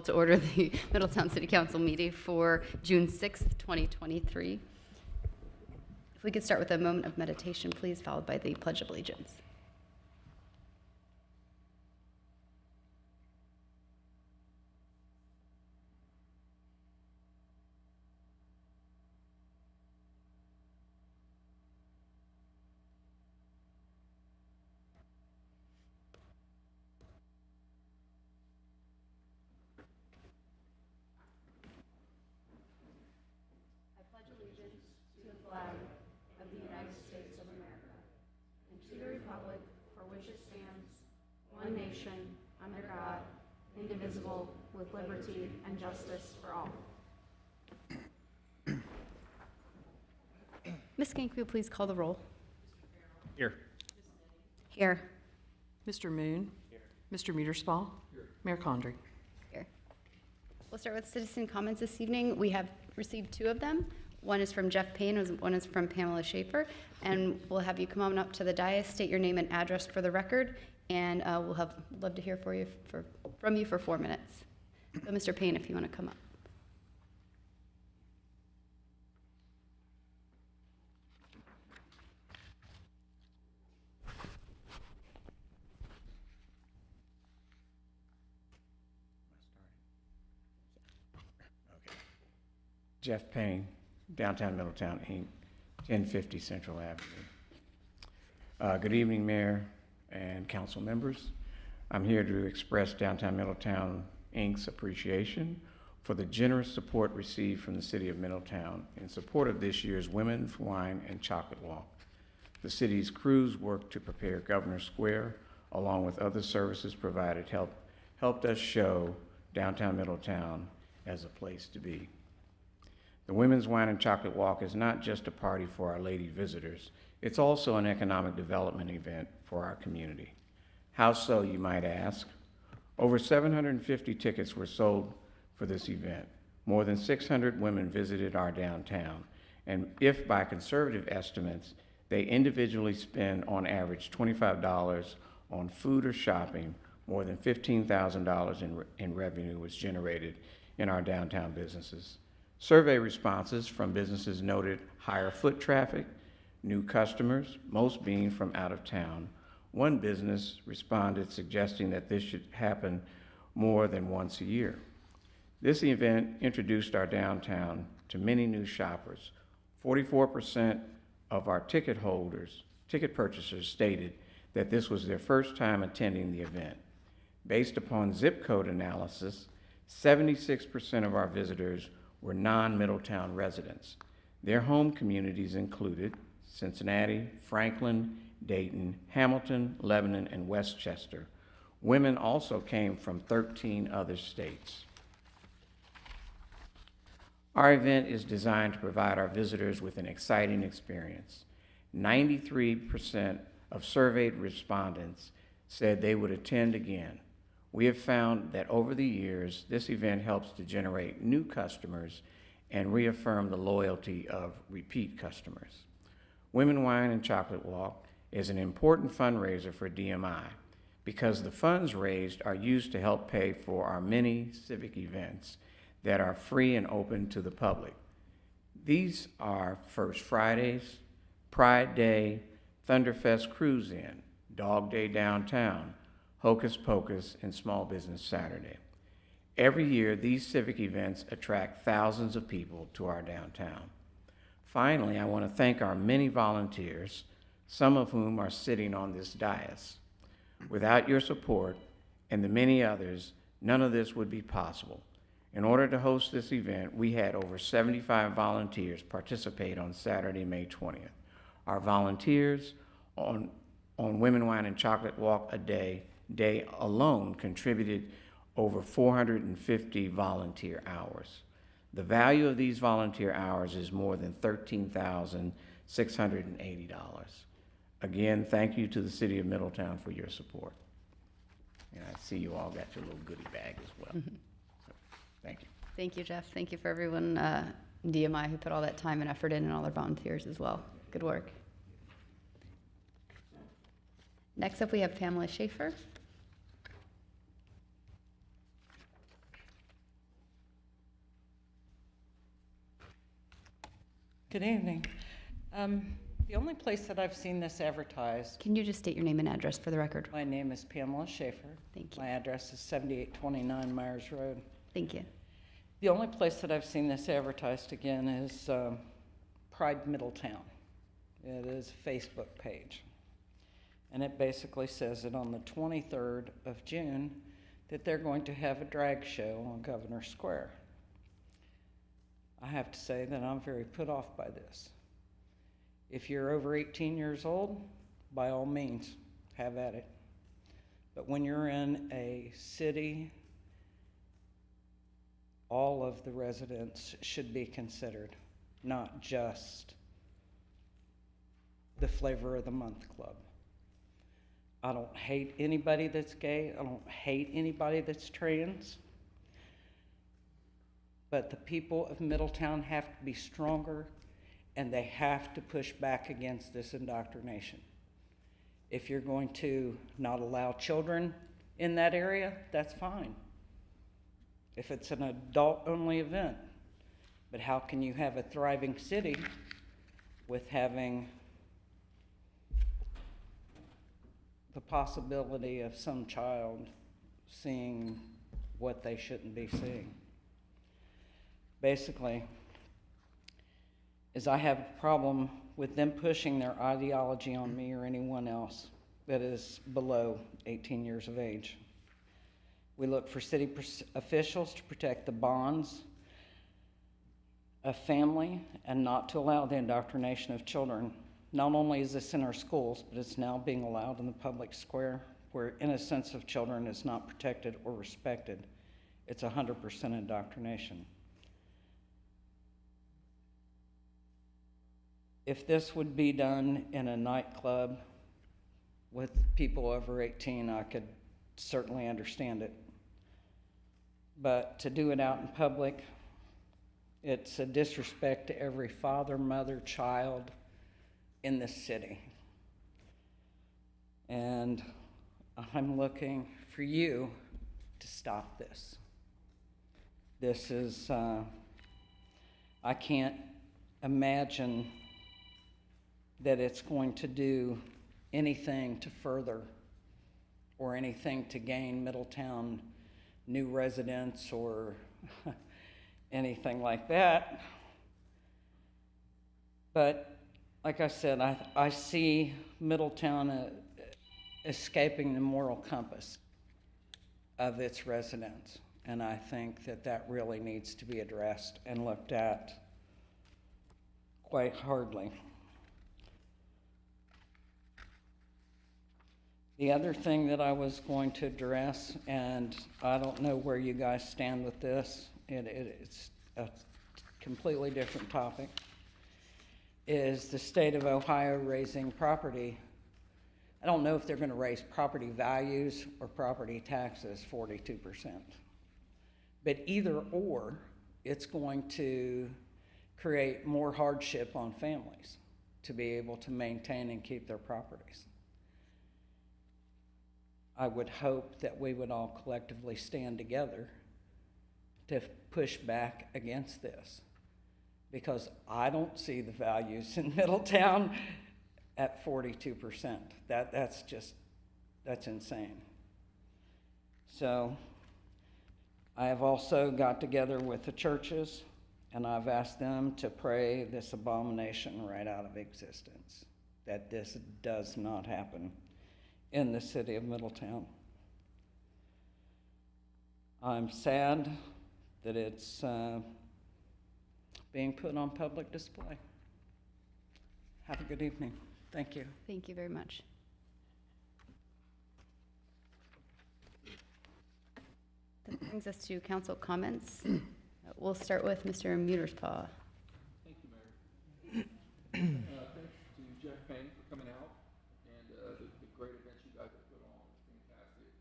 To order the Middletown City Council meeting for June 6th, 2023. If we could start with a moment of meditation, please, followed by the Pledge of Allegiance. One nation, under God, indivisible, with liberty and justice for all. Ms. Gank, will you please call the roll? Here. Here. Mr. Moon. Here. Mr. Muterspaw. Here. Mayor Condrey. Here. We'll start with citizen comments this evening. We have received two of them. One is from Jeff Payne, one is from Pamela Schaefer, and we'll have you come on up to the dais, state your name and address for the record, and we'll love to hear from you for 4 minutes. So, Mr. Payne, if you want to come up. Okay. Jeff Payne, Downtown Middletown, Inc., 1050 Central Avenue. Good evening, Mayor and council members. I'm here to express Downtown Middletown, Inc.'s appreciation for the generous support received from the City of Middletown in support of this year's Women's Wine and Chocolate Walk. The city's crews worked to prepare Governor Square, along with other services provided, helped us show Downtown Middletown as a place to be. The Women's Wine and Chocolate Walk is not just a party for our lady visitors, it's also an economic development event for our community. How so, you might ask? Over 750 tickets were sold for this event. More than 600 women visited our downtown, and if by conservative estimates, they individually spend on average $25 on food or shopping, more than $15,000 in revenue was generated in our downtown businesses. Survey responses from businesses noted higher foot traffic, new customers, most being from out of town. One business responded suggesting that this should happen more than once a year. This event introduced our downtown to many new shoppers. 44% of our ticket purchasers stated that this was their first time attending the event. Based upon zip code analysis, 76% of our visitors were non-Middletown residents. Their home communities included Cincinnati, Franklin, Dayton, Hamilton, Lebanon, and Westchester. Women also came from 13 other states. Our event is designed to provide our visitors with an exciting experience. 93% of surveyed respondents said they would attend again. We have found that over the years, this event helps to generate new customers and reaffirm the loyalty of repeat customers. Women Wine and Chocolate Walk is an important fundraiser for DMI because the funds raised are used to help pay for our many civic events that are free and open to the public. These are First Fridays, Pride Day, Thunderfest Cruise In, Dog Day Downtown, Hocus Pocus, and Small Business Saturday. Every year, these civic events attract thousands of people to our downtown. Finally, I want to thank our many volunteers, some of whom are sitting on this dais. Without your support and the many others, none of this would be possible. In order to host this event, we had over 75 volunteers participate on Saturday, May 20th. Our volunteers on Women, Wine, and Chocolate Walk a Day alone contributed over 450 volunteer hours. The value of these volunteer hours is more than $13,680. Again, thank you to the City of Middletown for your support. And I see you all got your little goodie bag as well. So, thank you. Thank you, Jeff. Thank you for everyone in DMI who put all that time and effort in, and all their volunteers as well. Good work. Next up, we have Pamela Schaefer. Good evening. The only place that I've seen this advertised, Can you just state your name and address for the record? my name is Pamela Schaefer. Thank you. My address is 7829 Myers Road. Thank you. The only place that I've seen this advertised again is Pride Middletown. It is a Facebook page. And it basically says that on the 23rd of June that they're going to have a drag show on Governor Square. I have to say that I'm very put off by this. If you're over 18 years old, by all means, have at it. But when you're in a city, all of the residents should be considered, not just the Flavor of the Month Club. I don't hate anybody that's gay. I don't hate anybody that's trans. But the people of Middletown have to be stronger, and they have to push back against this indoctrination. If you're going to not allow children in that area, that's fine. If it's an adult-only event. But how can you have a thriving city with having the possibility of some child seeing what they shouldn't be seeing? Basically, is I have a problem with them pushing their ideology on me or anyone else that is below 18 years of age. We look for city officials to protect the bonds of family and not to allow the indoctrination of children. Not only is this in our schools, but it's now being allowed in the public square where innocence of children is not protected or respected. It's 100% indoctrination. If this would be done in a nightclub with people over 18, I could certainly understand it. But to do it out in public, it's a disrespect to every father, mother, child in this city. And I'm looking for you to stop this. This is, I can't imagine that it's going to do anything to further or anything to gain Middletown new residents or anything like that. But like I said, I see Middletown escaping the moral compass of its residents. And I think that that really needs to be addressed and looked at quite hardly. The other thing that I was going to address, and I don't know where you guys stand with this, it's a completely different topic, is the state of Ohio raising property. I don't know if they're going to raise property values or property taxes 42%. But either or, it's going to create more hardship on families to be able to maintain and keep their properties. I would hope that we would all collectively stand together to push back against this, because I don't see the values in Middletown at 42%. That's insane. So I have also got together with the churches, and I've asked them to pray this abomination right out of existence, that this does not happen in the city of Middletown. I'm sad that it's being put on public display. Have a good evening. Thank you. Thank you very much. That brings us to council comments. We'll start with Mr. Muterspaw. Thank you, Mayor. Thanks to Jeff Payne for coming out and the great events you guys have put on. It's fantastic.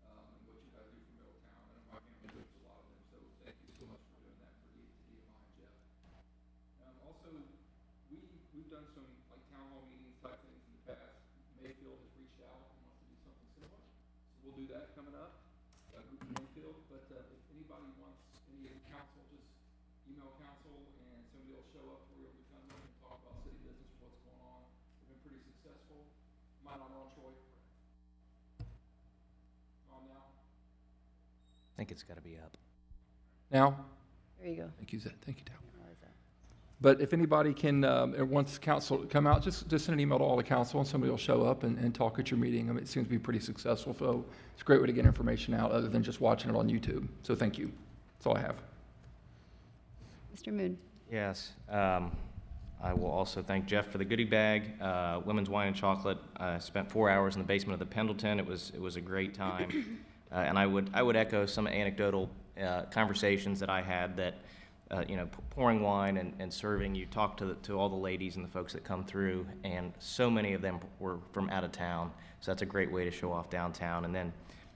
And what you guys do for Middletown. I know my family does a lot of them, so thank you so much for doing that for Nehemiah and Jeff. Also, we've done some like town hall meetings type things in the past. Mayfield has reached out and wants to do something similar. So we'll do that coming up. Group in Mayfield. But if anybody wants any of the council, just email council and somebody will show up for you every time. successful. Mine on Troy. On now. I think it's got to be up. Now? There you go. Thank you, Tal. But if anybody can, wants council to come out, just send an email to all the council and somebody will show up and talk at your meeting. I mean, it seems to be pretty successful, so it's a great way to get information out other than just watching it on YouTube. So thank you. That's all I have. Mr. Moon. Yes. I will also thank Jeff for the goodie bag, women's wine and chocolate. I spent 4 hours in the basement of the Pendleton. It was a great time. And I would echo some anecdotal conversations that I had that, pouring wine and serving, you talk to all the ladies and the folks that come through, and so many of them were from out of town. So that's a great way to show off downtown. And then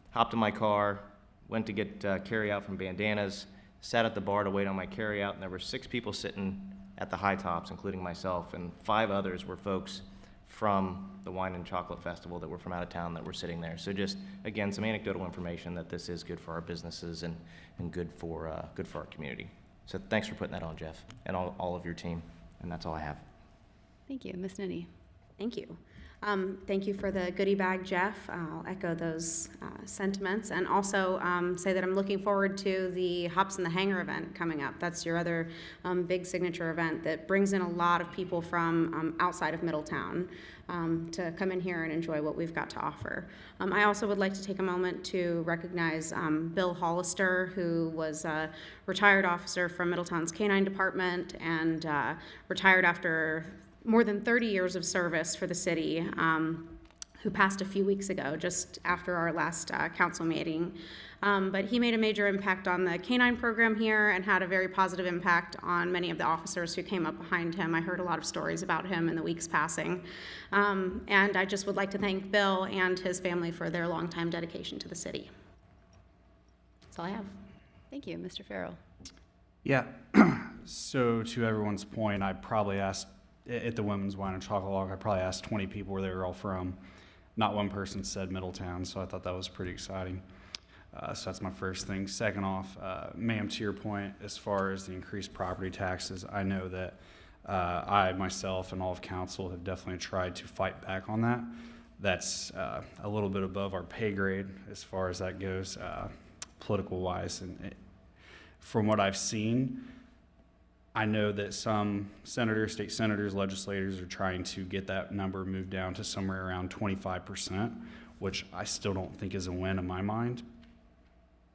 hopped in my car, went to get carry-out from Bandanas, sat at the bar to wait on my carry-out, and there were 6 people sitting at the high tops, including myself, and 5 others were folks from the Wine and Chocolate Festival that were from out of town that were sitting there. So just, again, some anecdotal information that this is good for our businesses and good for our community. So thanks for putting that on, Jeff, and all of your team, and that's all I have. Thank you. Ms. Ninny. Thank you. Thank you for the goodie bag, Jeff. I'll echo those sentiments, and also say that I'm looking forward to the Hops in the Hangar event coming up. That's your other big signature event that brings in a lot of people from outside of Middletown to come in here and enjoy what we've got to offer. I also would like to take a moment to recognize Bill Hollister, who was a retired officer from Middletown's Canine Department and retired after more than 30 years of service for the city, who passed a few weeks ago, just after our last council meeting. But he made a major impact on the canine program here and had a very positive impact on many of the officers who came up behind him. I heard a lot of stories about him in the weeks passing. And I just would like to thank Bill and his family for their longtime dedication to the city. That's all I have. Thank you. Mr. Farrell. Yeah, so to everyone's point, I probably asked, at the Women's Wine and Chocolate Walk, I probably asked 20 people where they were all from. Not one person said Middletown, so I thought that was pretty exciting. So that's my first thing. Second off, ma'am, to your point, as far as the increased property taxes, I know that I, myself, and all of council have definitely tried to fight back on that. That's a little bit above our pay grade as far as that goes, political-wise. And from what I've seen, I know that some senators, state senators, legislators are trying to get that number moved down to somewhere around 25%, which I still don't think is a win in my mind,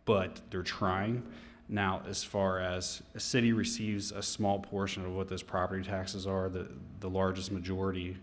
but they're trying. Now, as far as a city receives a small portion of what those property taxes are, the largest majority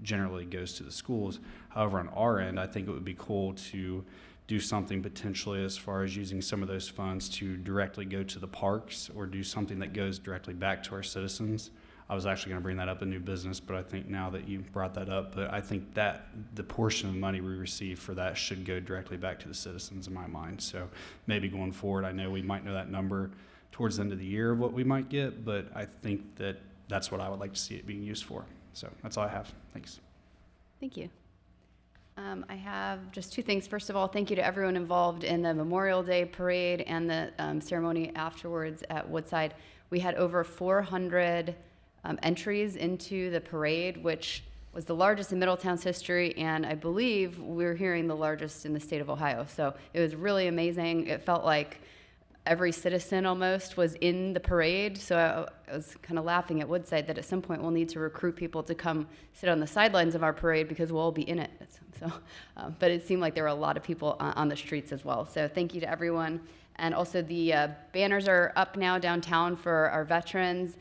generally goes to the schools. However, on our end, I think it would be cool to do something potentially as far as using some of those funds to directly go to the parks or do something that goes directly back to our citizens. I was actually going to bring that up in new business, but I think now that you brought that up, but I think that the portion of money we receive for that should go directly back to the citizens in my mind. So maybe going forward, I know we might know that number towards the end of the year of what we might get, but I think that that's what I would like to see it being used for. So that's all I have. Thanks. Thank you. I have just 2 things. First of all, thank you to everyone involved in the Memorial Day parade and the ceremony afterwards at Woodside. We had over 400 entries into the parade, which was the largest in Middletown's history, and I believe we're hearing the largest in the state of Ohio. So it was really amazing. It felt like every citizen almost was in the parade. So I was kind of laughing at Woodside that at some point we'll need to recruit people to come sit on the sidelines of our parade because we'll all be in it. So, but it seemed like there were a lot of people on the streets as well. So thank you to everyone. And also the banners are up now downtown for our veterans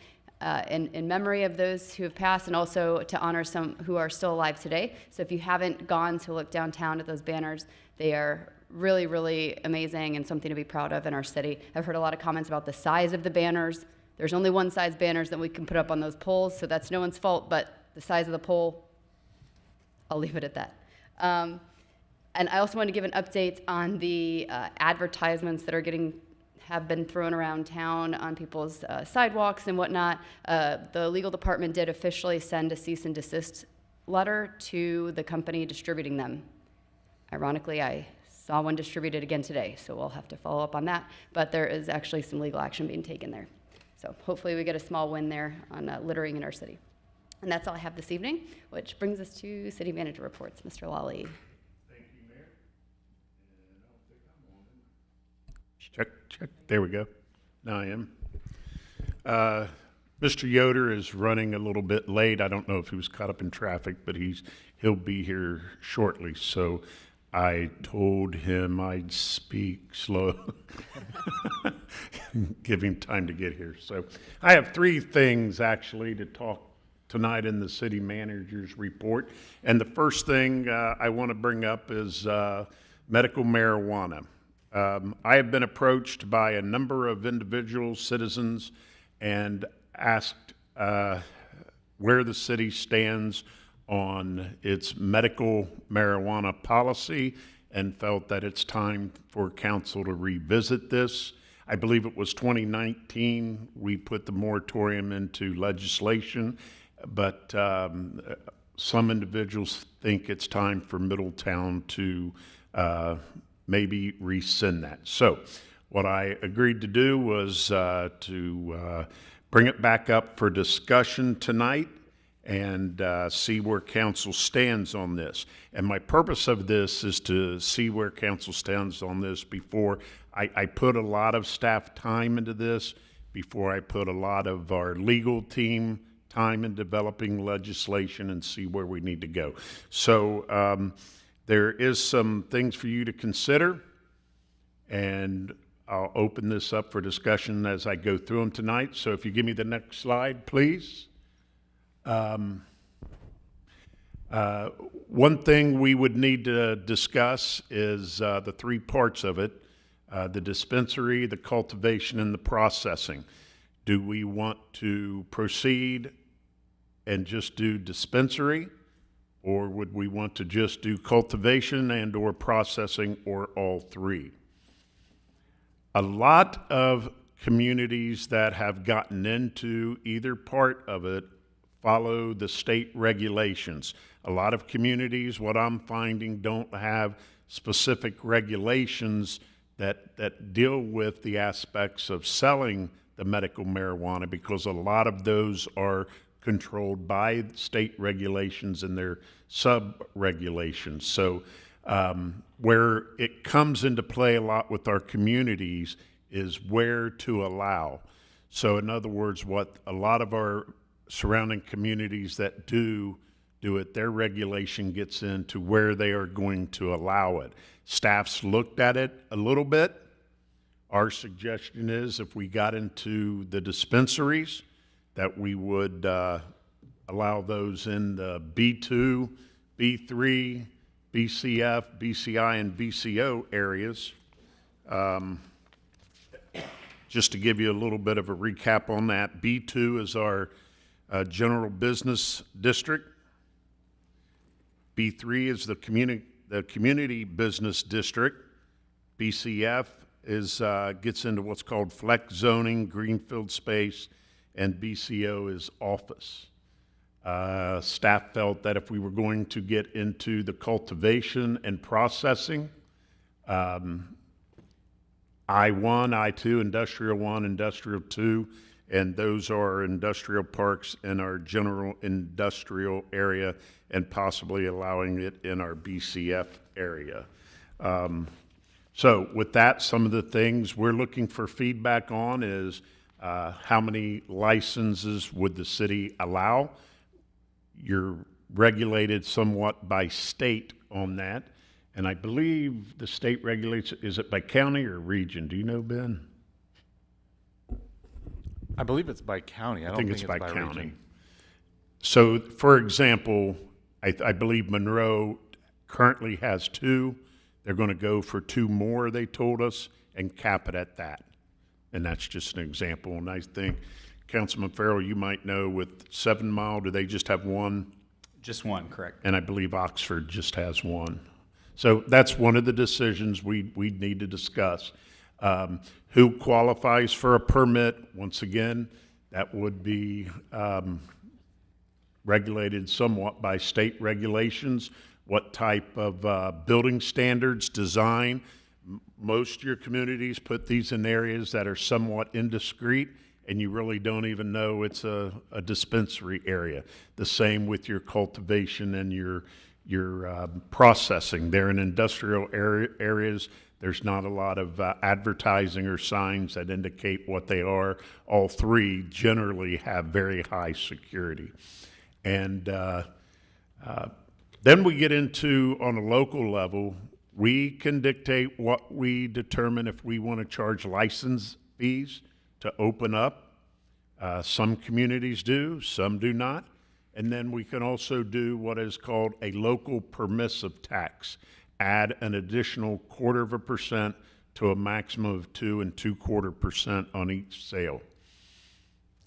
in memory of those who have passed, and also to honor some who are still alive today. So if you haven't gone to look downtown at those banners, they are really, really amazing and something to be proud of in our city. I've heard a lot of comments about the size of the banners. There's only one size banners that we can put up on those poles, so that's no one's fault, but the size of the pole, I'll leave it at that. And I also want to give an update on the advertisements that have been thrown around town on people's sidewalks and whatnot. The legal department did officially send a cease and desist letter to the company distributing them. Ironically, I saw one distributed again today, so we'll have to follow up on that. But there is actually some legal action being taken there. So hopefully we get a small win there on littering in our city. And that's all I have this evening, which brings us to city manager reports. Mr. Lawley. Thank you, Mayor. Check. There we go. Now I am. Mr. Yoder is running a little bit late. I don't know if he was caught up in traffic, but he'll be here shortly. So I told him I'd speak slow, give him time to get here. So I have three things actually to talk tonight in the city manager's report. And the first thing I want to bring up is medical marijuana. I have been approached by a number of individuals, citizens, and asked where the city stands on its medical marijuana policy and felt that it's time for council to revisit this. I believe it was 2019 we put the moratorium into legislation, but some individuals think it's time for Middletown to maybe rescind that. So what I agreed to do was to bring it back up for discussion tonight and see where council stands on this. And my purpose of this is to see where council stands on this before I put a lot of staff time into this, before I put a lot of our legal team time in developing legislation and see where we need to go. So there is some things for you to consider, and I'll open this up for discussion as I go through them tonight. So if you give me the next slide, please. One thing we would need to discuss is the three parts of it, the dispensary, the cultivation, and the processing. Do we want to proceed and just do dispensary, or would we want to just do cultivation and or processing, or all three? A lot of communities that have gotten into either part of it follow the state regulations. A lot of communities, what I'm finding, don't have specific regulations that deal with the aspects of selling the medical marijuana, because a lot of those are controlled by state regulations and their sub-regulations. So where it comes into play a lot with our communities is where to allow. So in other words, what a lot of our surrounding communities that do it, their regulation gets into where they are going to allow it. Staff's looked at it a little bit. Our suggestion is if we got into the dispensaries, that we would allow those in the B2, B3, BCF, BCI, and BCO areas. Just to give you a little bit of a recap on that, B2 is our general business district. B3 is the community business district. BCF gets into what's called flex zoning, greenfield space, and BCO is office. Staff felt that if we were going to get into the cultivation and processing, I1, I2, Industrial 1, Industrial 2, and those are industrial parks in our general industrial area, and possibly allowing it in our BCF area. So with that, some of the things we're looking for feedback on is how many licenses would the city allow? You're regulated somewhat by state on that, and I believe the state regulates, is it by county or region? Do you know, Ben? I believe it's by county. I don't think it's by county. region. So, for example, I believe Monroe currently has 2. They're going to go for 2 more, they told us, and cap it at that. And that's just an example. And I think, Councilman Farrell, you might know with 7 Mile, do they just have 1? Just one, correct. And I believe Oxford just has 1. So that's one of the decisions we need to discuss. Who qualifies for a permit? Once again, that would be regulated somewhat by state regulations. What type of building standards, design? Most of your communities put these in areas that are somewhat indiscreet, and you really don't even know it's a dispensary area. The same with your cultivation and your processing. They're in industrial areas. There's not a lot of advertising or signs that indicate what they are. All three generally have very high security. And then we get into, on a local level, we can dictate what we determine if we want to charge license fees to open up. Some communities do, some do not. And then we can also do what is called a local permissive tax. Add an additional 0.25% to a maximum of 2 2/4% on each sale.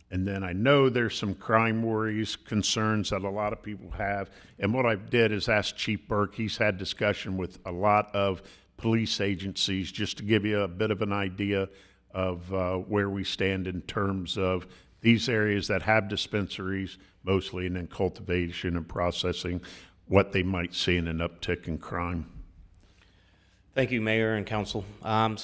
And then I know there's some crime worries, concerns that a lot of people have. And what I did is ask Chief Burke. He's had discussion with a lot of police agencies just to give you a bit of an idea of where we stand in terms of these areas that have dispensaries mostly, and then cultivation and processing, what they might see in an uptick in crime. Thank you, Mayor and Council. I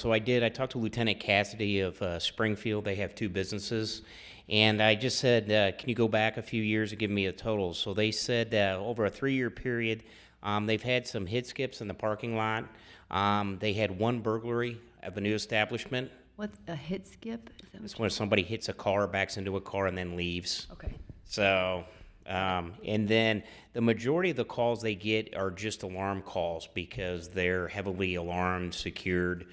talked to Lieutenant Cassidy of Springfield. They have 2 businesses. And I just said, can you go back a few years and give me a total? So they said that over a 3-year period, they've had some hit skips in the parking lot. They had 1 burglary of a new establishment. What's a hit skip? Is that It's when somebody hits a car, backs into a car, and then leaves. Okay. So, and then the majority of the calls they get are just alarm calls because they're heavily alarmed, secured.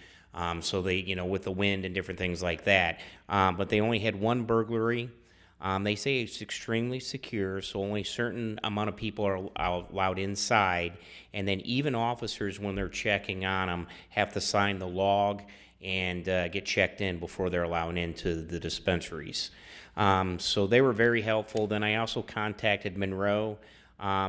So they, with the wind and different things like that. But they only had 1 burglary. They say it's extremely secure, so only a certain amount of people are allowed inside. And then even officers, when they're checking on them, have to sign the log and get checked in before they're allowed into the dispensaries. So they were very helpful. Then I also contacted Monroe.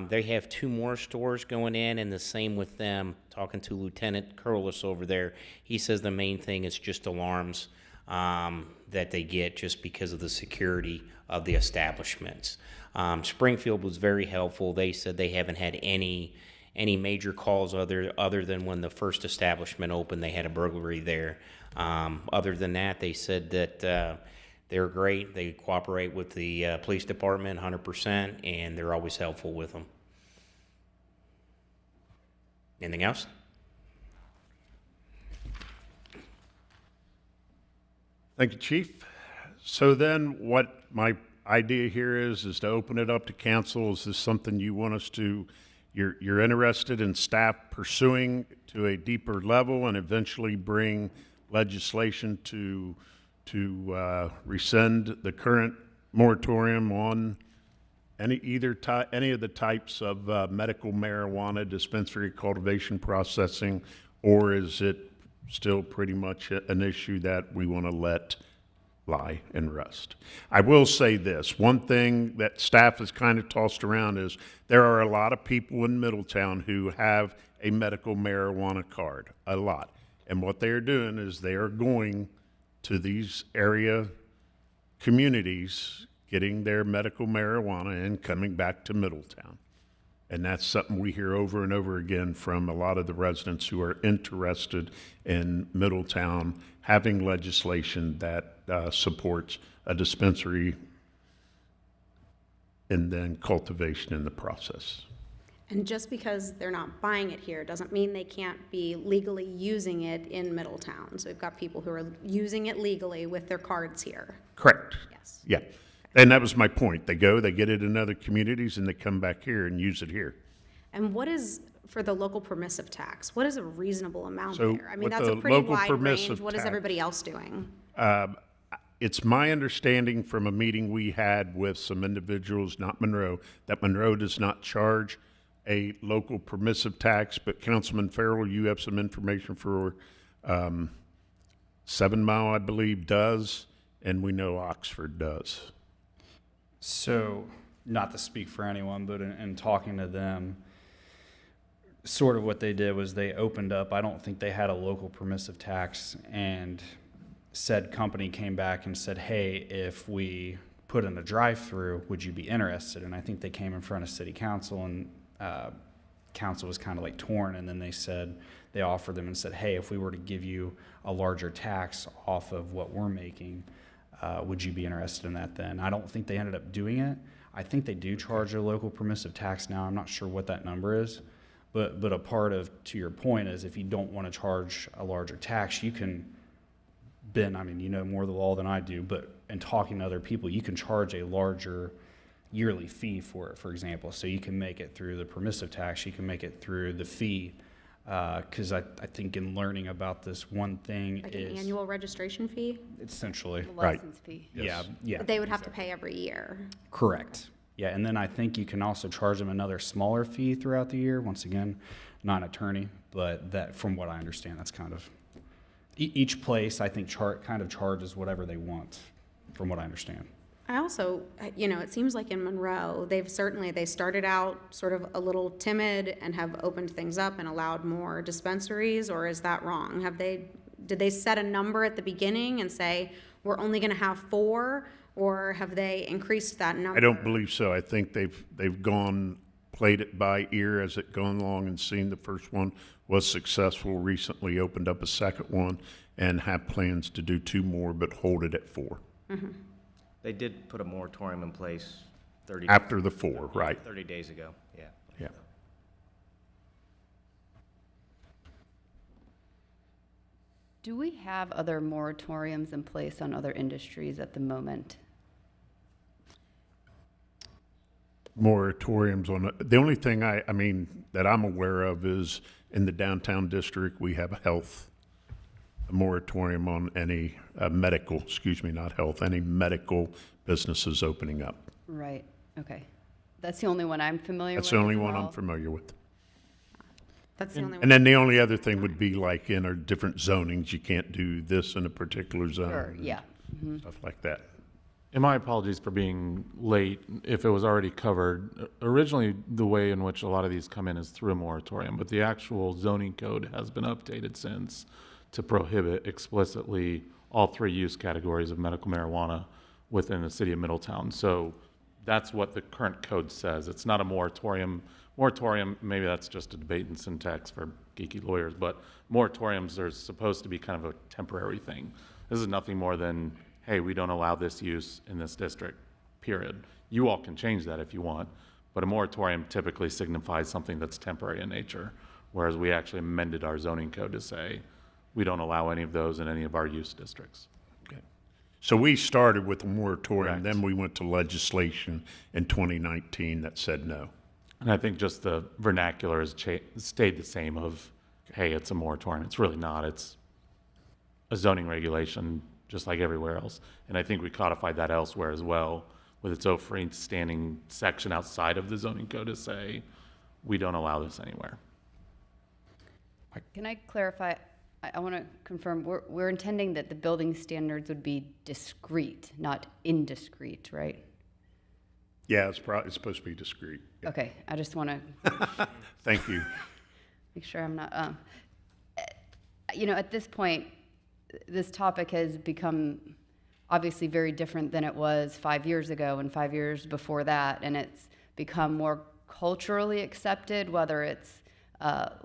They have 2 more stores going in, and the same with them. Talking to Lieutenant Curlis over there, he says the main thing is just alarms that they get just because of the security of the establishments. Springfield was very helpful. They said they haven't had any major calls other than when the first establishment opened, they had a burglary there. Other than that, they said that they're great. They cooperate with the police department 100%, and they're always helpful with them. Anything else? Thank you, Chief. So then what my idea here is to open it up to council. Is this something you want us to, you're interested in staff pursuing to a deeper level and eventually bring legislation to rescind the current moratorium on any of the types of medical marijuana dispensary cultivation processing, or is it still pretty much an issue that we want to let lie and rest? I will say this, one thing that staff has kind of tossed around is there are a lot of people in Middletown who have a medical marijuana card, a lot. And what they're doing is they are going to these area communities, getting their medical marijuana and coming back to Middletown. And that's something we hear over and over again from a lot of the residents who are interested in Middletown having legislation that supports a dispensary and then cultivation in the process. And just because they're not buying it here doesn't mean they can't be legally using it in Middletown. So we've got people who are using it legally with their cards here. Correct. Yes. Yeah. And that was my point. They go, they get it in other communities, and they come back here and use it here. And what is, for the local permissive tax, what is a reasonable amount So there? I mean, with that's a the pretty local wide range. permissive What is tax- everybody else doing? It's my understanding from a meeting we had with some individuals, not Monroe, that Monroe does not charge a local permissive tax, but Councilman Farrell, you have some information for 7 Mile, I believe, does, and we know Oxford does. So, not to speak for anyone, but in talking to them, sort of what they did was they opened up, I don't think they had a local permissive tax, and said company came back and said, hey, if we put in a drive-through, would you be interested? And I think they came in front of city council, and council was kind of like torn, and then they offered them and said, hey, if we were to give you a larger tax off of what we're making, Would you be interested in that then? I don't think they ended up doing it. I think they do charge a local permissive tax now. I'm not sure what that number is. But a part of, to your point, is if you don't want to charge a larger tax, you can, Ben, I mean, you know more of the law than I do, but in talking to other people, you can charge a larger yearly fee for it, for example. So you can make it through the permissive tax, you can make it through the fee. Because I think in learning about this, one thing Like is an annual registration fee? essentially, The Right. license fee. yeah, yeah. But they would have to pay every year. Correct. Yeah, and then I think you can also charge them another smaller fee throughout the year. Once again, not an attorney, but that, from what I understand, that's kind of, each place, I think, kind of charges whatever they want, from what I understand. I also, it seems like in Monroe, they started out sort of a little timid and have opened things up and allowed more dispensaries, or is that wrong? Did they set a number at the beginning and say, we're only gonna have 4, or have they increased that number? I don't believe so. I think they've played it by ear as it gone along and seen the first one was successful, recently opened up a second one, and have plans to do 2 more, but hold it at 4. They did put a moratorium in place 30 After the 4, right? 30 days ago, yeah. Yeah. Do we have other moratoriums in place on other industries at the moment? Moratoriums on it. The only thing I mean, that I'm aware of is in the downtown district, we have a moratorium on any medical, not health, any medical businesses opening up. Right, okay. That's the only one I'm familiar with. That's the only as one I'm well. familiar with. That's the only one. And then the only other thing would be like in our different zonings, you can't do this in a particular zone. Sure, yeah. Stuff like that. And my apologies for being late, if it was already covered. Originally, the way in which a lot of these come in is through a moratorium, but the actual zoning code has been updated since to prohibit explicitly all 3 use categories of medical marijuana within the city of Middletown. So that's what the current code says. It's not a moratorium. Moratorium, maybe that's just a debate in syntax for geeky lawyers, but moratoriums are supposed to be kind of a temporary thing. This is nothing more than, hey, we don't allow this use in this district, period. You all can change that if you want, but a moratorium typically signifies something that's temporary in nature, whereas we actually amended our zoning code to say we don't allow any of those in any of our use districts. Okay. So we started with a moratorium, Correct. then we went to legislation in 2019 that said no. And I think just the vernacular has stayed the same of, hey, it's a moratorium. It's really not. It's a zoning regulation, just like everywhere else. And I think we codified that elsewhere as well, with its own freestanding section outside of the zoning code to say, we don't allow this anywhere. Can I clarify? I want to confirm, we're intending that the building standards would be discrete, not indiscreet, right? Yeah, it's supposed to be discreet. Yeah. Okay, I just want to Thank you. make sure I'm not, at this point, this topic has become obviously very different than it was 5 years ago and 5 years before that, and it's become more culturally accepted, whether it's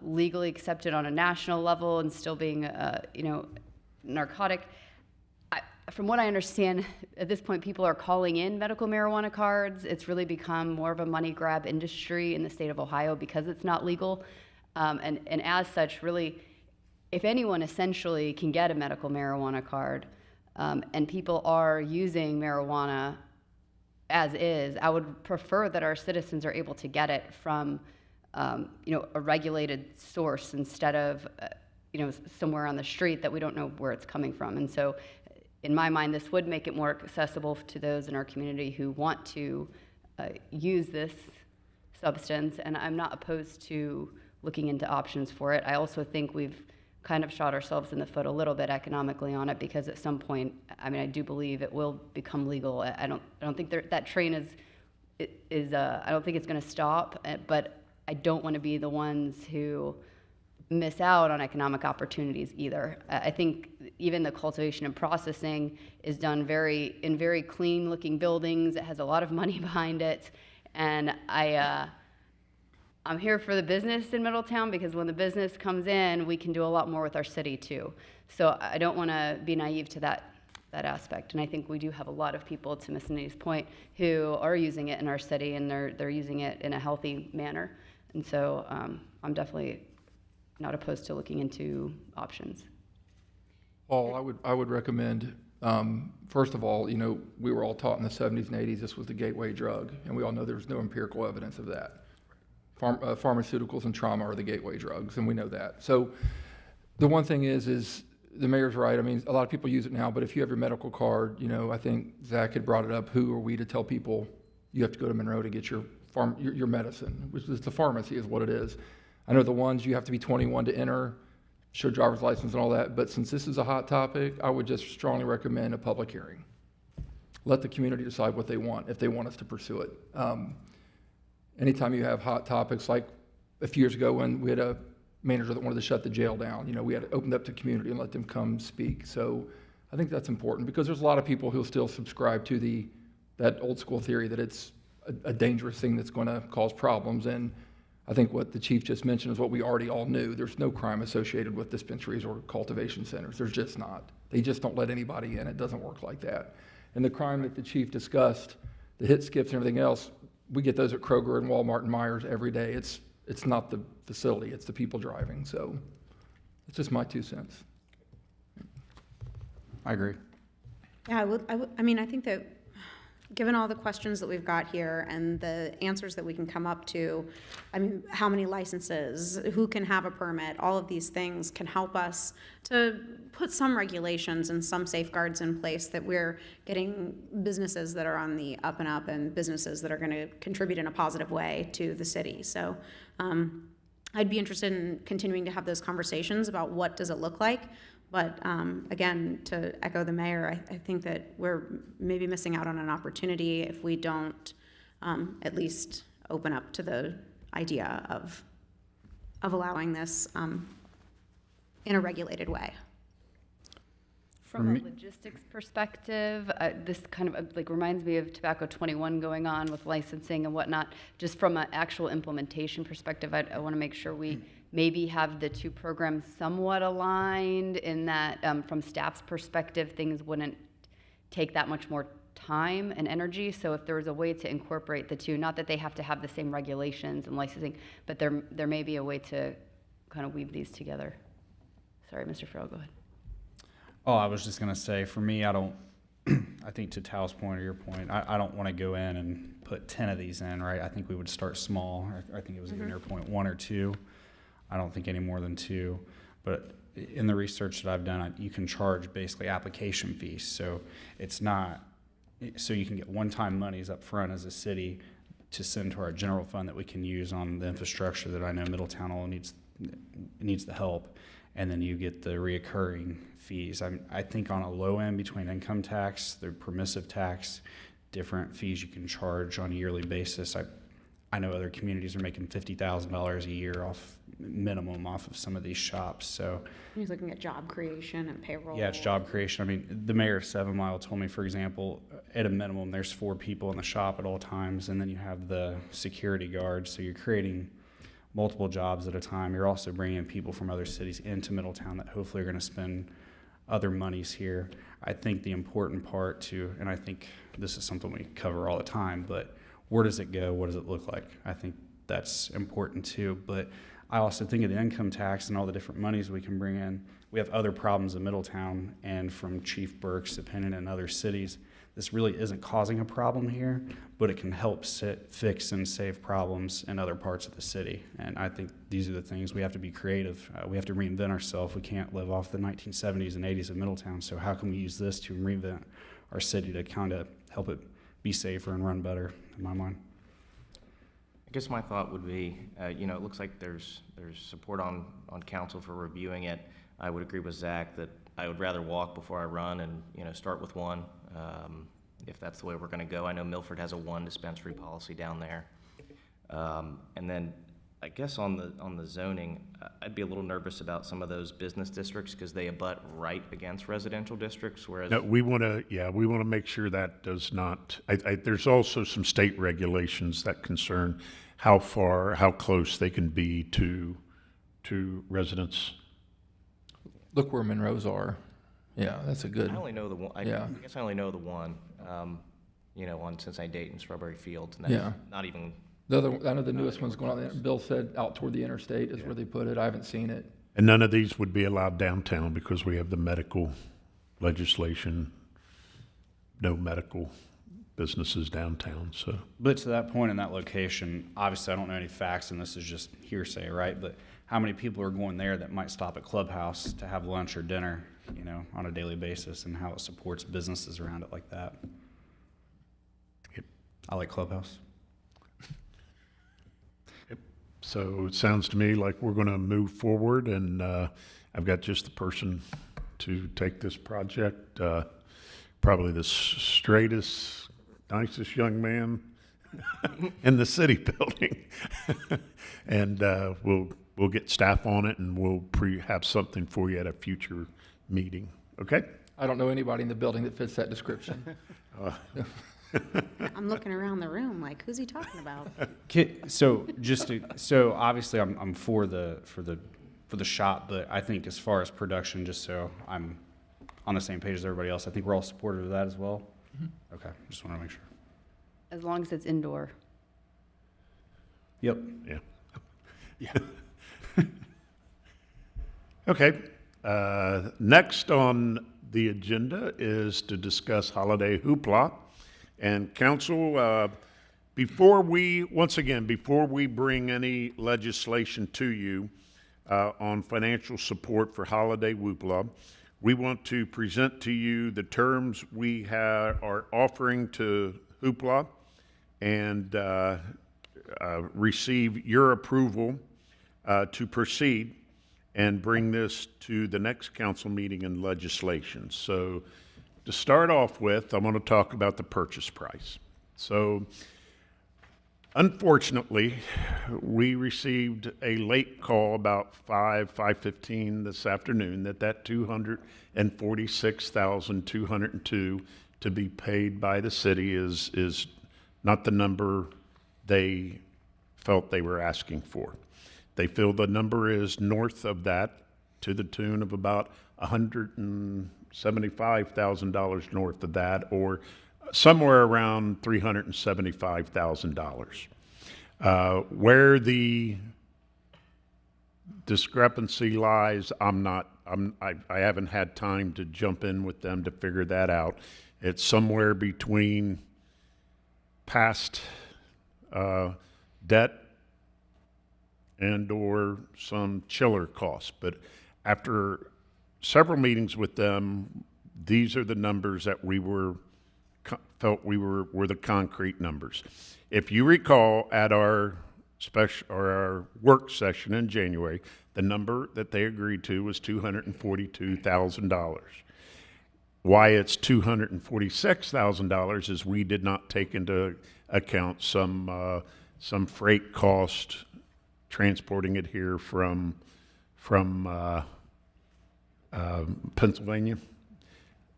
legally accepted on a national level and still being, narcotic. From what I understand, at this point, people are calling in medical marijuana cards. It's really become more of a money grab industry in the state of Ohio because it's not legal. And as such, really, if anyone essentially can get a medical marijuana card, and people are using marijuana as is, I would prefer that our citizens are able to get it from, a regulated source instead of, somewhere on the street that we don't know where it's coming from. And so, in my mind, this would make it more accessible to those in our community who want to use this substance, and I'm not opposed to looking into options for it. I also think we've kind of shot ourselves in the foot a little bit economically on it, because at some point, I do believe it will become legal. I don't think that train is I don't think it's going to stop, but I don't want to be the ones who miss out on economic opportunities either. I think even the cultivation and processing is done in very clean looking buildings. It has a lot of money behind it. And I'm here for the business in Middletown, because when the business comes in, we can do a lot more with our city too. So I don't want to be naive to that that aspect. And I think we do have a lot of people, to Ms. Nitty's point, who are using it in our city, and they're using it in a healthy manner. And so I'm definitely not opposed to looking into options. Paul, I would recommend, first of all, we were all taught in the 70s and 80s this was the gateway drug, and we all know there's no empirical evidence of that. Pharmaceuticals and trauma are the gateway drugs, and we know that. So the one thing is the mayor's right. I mean, a lot of people use it now, but if you have your medical card, I think Zach had brought it up, who are we to tell people you have to go to Monroe to get your medicine, which is the pharmacy is what it is. I know the ones you have to be 21 to enter, show driver's license and all that, but since this is a hot topic, I would just strongly recommend a public hearing. Let the community decide what they want, if they want us to pursue it. Anytime you have hot topics, like a few years ago when we had a manager that wanted to shut the jail down, we had to open up to community and let them come speak. So I think that's important because there's a lot of people who still subscribe to that old school theory that it's a dangerous thing that's going to cause problems. And I think what the chief just mentioned is what we already all knew. There's no crime associated with dispensaries or cultivation centers. There's just not. They just don't let anybody in. It doesn't work like that. And the crime that the chief discussed, the hit skips and everything else, we get those at Kroger and Walmart and Myers every day. It's not the facility, it's the people driving. So it's just my 2 cents. I agree. Yeah, I think that given all the questions that we've got here and the answers that we can come up to, how many licenses, who can have a permit, all of these things can help us to put some regulations and some safeguards in place that we're getting businesses that are on the up and up and businesses that are going to contribute in a positive way to the city. So I'd be interested in continuing to have those conversations about what does it look like. But again, to echo the mayor, I think that we're maybe missing out on an opportunity if we don't at least open up to the idea of allowing this in a regulated way. From a logistics perspective, this kind of reminds me of Tobacco 21 going on with licensing and whatnot. Just from an actual implementation perspective, I want to make sure we maybe have the two programs somewhat aligned in that from staff's perspective, things wouldn't take that much more time and energy. So if there was a way to incorporate the two, not that they have to have the same regulations and licensing, but there may be a way to kind of weave these together. Sorry, Mr. Farrell, go ahead. Oh, I was just going to say, for me, I think to Tal's point or your point, I don't want to go in and put 10 of these in, right? I think we would start small. I think it was even your point, 1 or 2. I don't think any more than 2. But in the research that I've done, you can charge basically application fees. So it's not, so you can get one-time monies up front as a city to send to our general fund that we can use on the infrastructure that I know Middletown all needs the help. And then you get the reoccurring fees. I think on a low end between income tax, the permissive tax, different fees you can charge on a yearly basis. I know other communities are making $50,000 a year minimum off of some of these shops. So He's looking at job creation and payroll. yeah, it's job creation. I mean, the mayor of 7 Mile told me, for example, at a minimum, there's 4 people in the shop at all times, and then you have the security guards. So you're creating multiple jobs at a time. You're also bringing people from other cities into Middletown that hopefully are going to spend other monies here. I think the important part too, and I think this is something we cover all the time, but where does it go? What does it look like? I think that's important too. But I also think of the income tax and all the different monies we can bring in. We have other problems in Middletown, and from Chief Burke's opinion in other cities, this really isn't causing a problem here, but it can help fix and save problems in other parts of the city. And I think these are the things we have to be creative. We have to reinvent ourselves. We can't live off the 1970s and 80s of Middletown. So how can we use this to reinvent our city to kind of help it be safer and run better, in my mind? I guess my thought would be, it looks like there's support on council for reviewing it. I would agree with Zach that I would rather walk before I run and, start with 1, if that's the way we're going to go. I know Milford has a 1 dispensary policy down there. And then I guess on the zoning, I'd be a little nervous about some of those business districts because they abut right against residential districts, whereas... No, we want to make sure that does not, there's also some state regulations that concern how close they can be to residents. Look where Monroe's are. Yeah, that's a good, I only know the one, I Yeah. guess I only know the one, on Cincinnati Dayton, Strawberry Fields, and Yeah. that's not even, the other, I know the newest one's going on there. Bill said out toward the interstate is where they put it. I haven't seen it. And none of these would be allowed downtown because we have the medical legislation, no medical businesses downtown, so. But to that point in that location, obviously I don't know any facts, and this is just hearsay, right? But how many people are going there that might stop at Clubhouse to have lunch or dinner, on a daily basis, and how it supports businesses around it like that? Yep. I like Clubhouse. So it sounds to me like we're going to move forward, and I've got just the person to take this project. Probably the straightest, nicest young man in the city building, and we'll get staff on it, and we'll have something for you at a future meeting. Okay. I don't know anybody in the building that fits that description. I'm looking around the room like, who's he talking about? So obviously I'm for the shop, but I think as far as production, just so I'm on the same page as everybody else, I think we're all supportive of that as well. Okay, just want to make sure. As long as it's indoor. Yep. Yeah. Okay. Next on the agenda is to discuss holiday hoopla. And council, before we bring any legislation to you on financial support for holiday hoopla, we want to present to you the terms we are offering to hoopla and receive your approval to proceed and bring this to the next council meeting and legislation. So to start off with, I'm going to talk about the purchase price. So unfortunately, we received a late call about 5:15 this afternoon that $246,202 to be paid by the city is not the number they felt they were asking for. They feel the number is north of that to the tune of about $175,000 north of that, or somewhere around $375,000. Where the discrepancy lies, I haven't had time to jump in with them to figure that out. It's somewhere between past debt and or some chiller costs. But after several meetings with them, these are the numbers that we felt were the concrete numbers. If you recall, at our our work session in January, the number that they agreed to was $242,000. Why it's $246,000 is we did not take into account some freight cost transporting it here from Pennsylvania.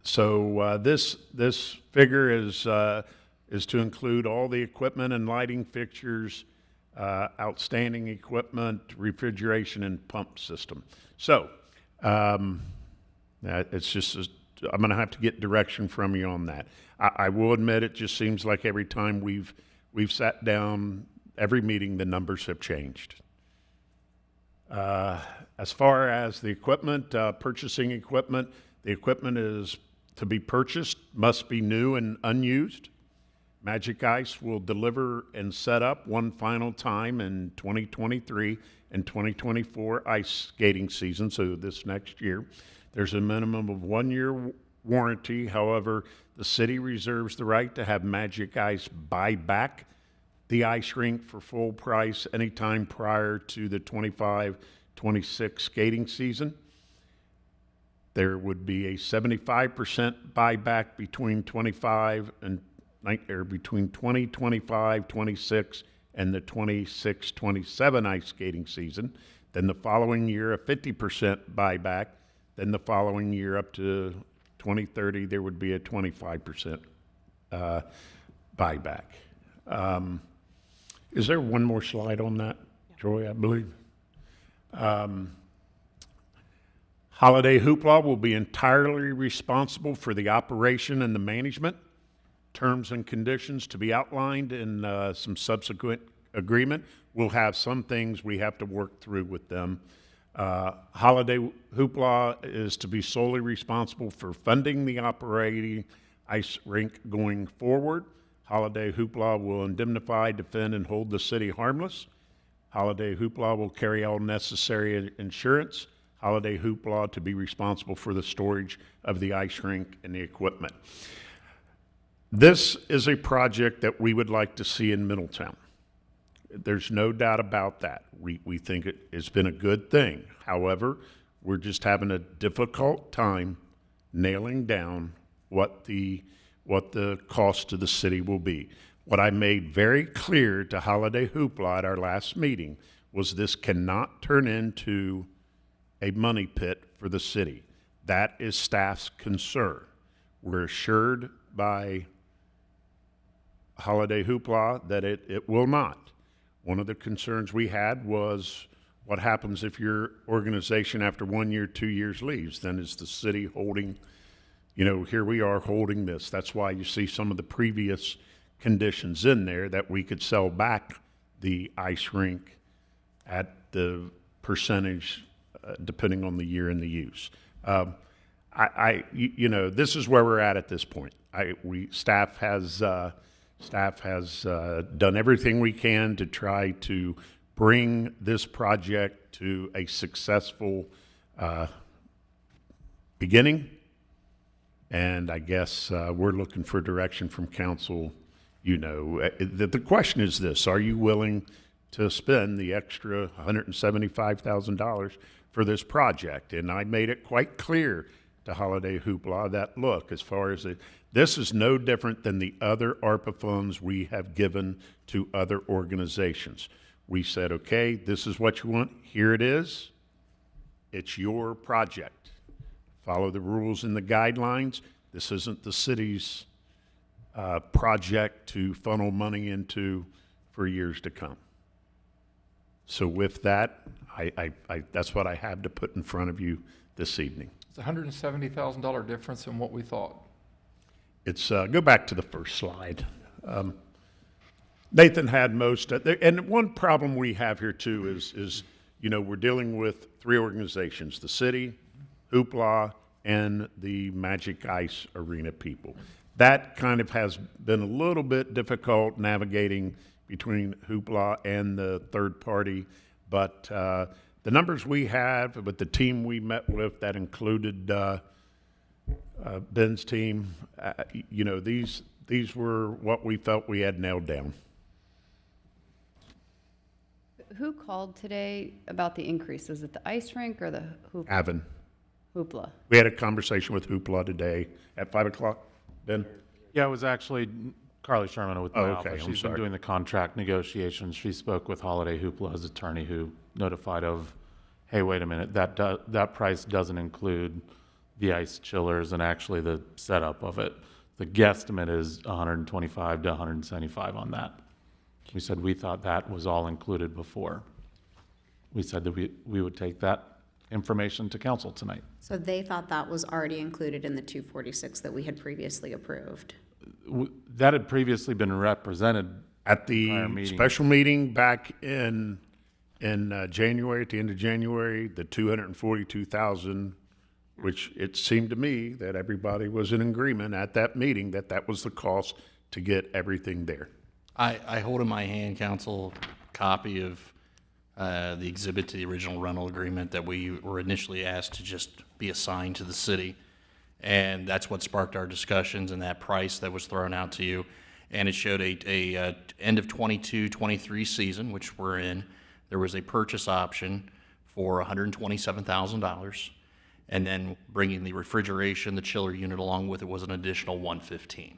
So this figure is to include all the equipment and lighting fixtures, outstanding equipment, refrigeration, and pump system. So it's just I'm going to have to get direction from you on that. I will admit it just seems like every time we've sat down, every meeting, the numbers have changed. As far as the equipment, purchasing equipment, the equipment is to be purchased, must be new and unused. Magic Ice will deliver and set up one final time in 2023 and 2024 ice skating season, so this next year. There's a minimum of 1 year warranty. However, the city reserves the right to have Magic Ice buy back the ice rink for full price anytime prior to the 25-26 skating season. There would be a 75% buyback between 2025-26 and the 26-27 ice skating season. Then the following year, a 50% buyback. Then the following year, up to 2030, there would be a 25% buyback. Is there one more slide on that, Joy, I believe? Holiday Hoopla will be entirely responsible for the operation and the management. Terms and conditions to be outlined in some subsequent agreement. We'll have some things we have to work through with them. Holiday Hoopla is to be solely responsible for funding the operating ice rink going forward. Holiday Hoopla will indemnify, defend, and hold the city harmless. Holiday Hoopla will carry all necessary insurance. Holiday Hoopla to be responsible for the storage of the ice rink and the equipment. This is a project that we would like to see in Middletown. There's no doubt about that. We think it has been a good thing. However, we're just having a difficult time nailing down what the cost to the city will be. What I made very clear to Holiday Hoopla at our last meeting was this cannot turn into a money pit for the city. That is staff's concern. We're assured by Holiday Hoopla that it will not. One of the concerns we had was what happens if your organization after 1 year, 2 years leaves? Then is the city holding, here we are holding this. That's why you see some of the previous conditions in there that we could sell back the ice rink at the percentage depending on the year and the use. This is where we're at this point. Staff has done everything we can to try to bring this project to a successful beginning, and I guess we're looking for direction from council. The question is this: are you willing to spend the extra $175,000 for this project? And I made it quite clear to Holiday Hoopla that, look, as far as this is no different than the other ARPA funds we have given to other organizations. We said, okay, this is what you want. Here it is. It's your project. Follow the rules and the guidelines. This isn't the city's project to funnel money into for years to come. So with that, that's what I have to put in front of you this evening. It's a $170,000 difference in what we thought. It's go back to the first slide. Nathan had most, and one problem we have here too is we're dealing with three organizations: the city, Hoopla, and the Magic Ice Arena people. That kind of has been a little bit difficult navigating between Hoopla and the third party, but the numbers we have with the team we met with, that included Ben's team, these were what we felt we had nailed down. Who called today about the increase? Was it the ice rink or the hoopla? Avon. Hoopla. We had a conversation with Hoopla today at 5 o'clock. Ben? Yeah, it was actually Carly Sherman with my okay, office. I'm She's sorry. been doing the contract negotiations. She spoke with Holiday Hoopla's attorney, who notified of, hey, wait a minute, that price doesn't include the ice chillers and actually the setup of it. The guesstimate is 125 to 175 on that. We said we thought that was all included before. We said that we would take that information to council tonight. So they thought that was already included in the 246 that we had previously approved. That had previously been represented At prior the meetings. special meeting back in January, at the end of January, the 242,000, which it seemed to me that everybody was in agreement at that meeting that was the cost to get everything there. I hold in my hand, council, copy of the exhibit to the original rental agreement that we were initially asked to just be assigned to the city. And that's what sparked our discussions and that price that was thrown out to you. And it showed a end of 22-23 season, which we're in. There was a purchase option for $127,000. And then bringing the refrigeration, the chiller unit along with it was an additional $115,000.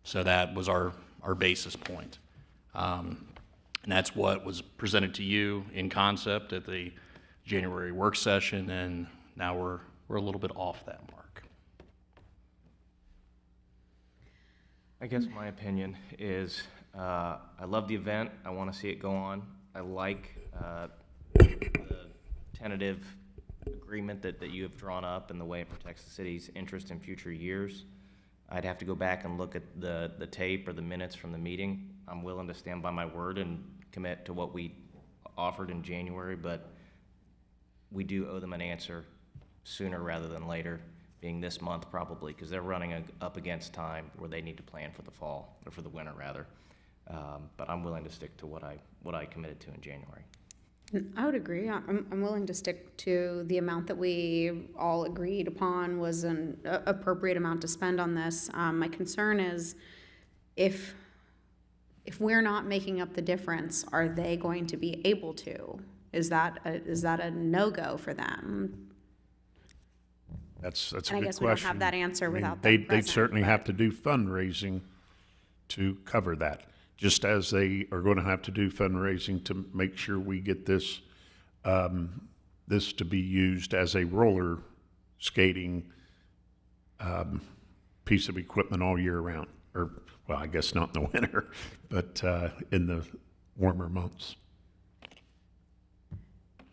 So that was our basis point. And that's what was presented to you in concept at the January work session, and now we're a little bit off that mark. I guess my opinion is, I love the event. I want to see it go on. I like the tentative agreement that you have drawn up and the way it protects the city's interest in future years. I'd have to go back and look at the tape or the minutes from the meeting. I'm willing to stand by my word and commit to what we offered in January, but we do owe them an answer sooner rather than later, being this month probably, because they're running up against time where they need to plan for the fall, or for the winter rather. But I'm willing to stick to what I committed to in January. I would agree. I'm willing to stick to the amount that we all agreed upon was an appropriate amount to spend on this. My concern is if we're not making up the difference, are they going to be able to? Is that a no-go for them? That's a And good I guess we don't have question. that answer I mean, without them they'd present, certainly but- have to do fundraising to cover that, just as they are going to have to do fundraising to make sure we get this, this to be used as a roller skating piece of equipment all year round. Or, well, I guess not in the winter, but in the warmer months.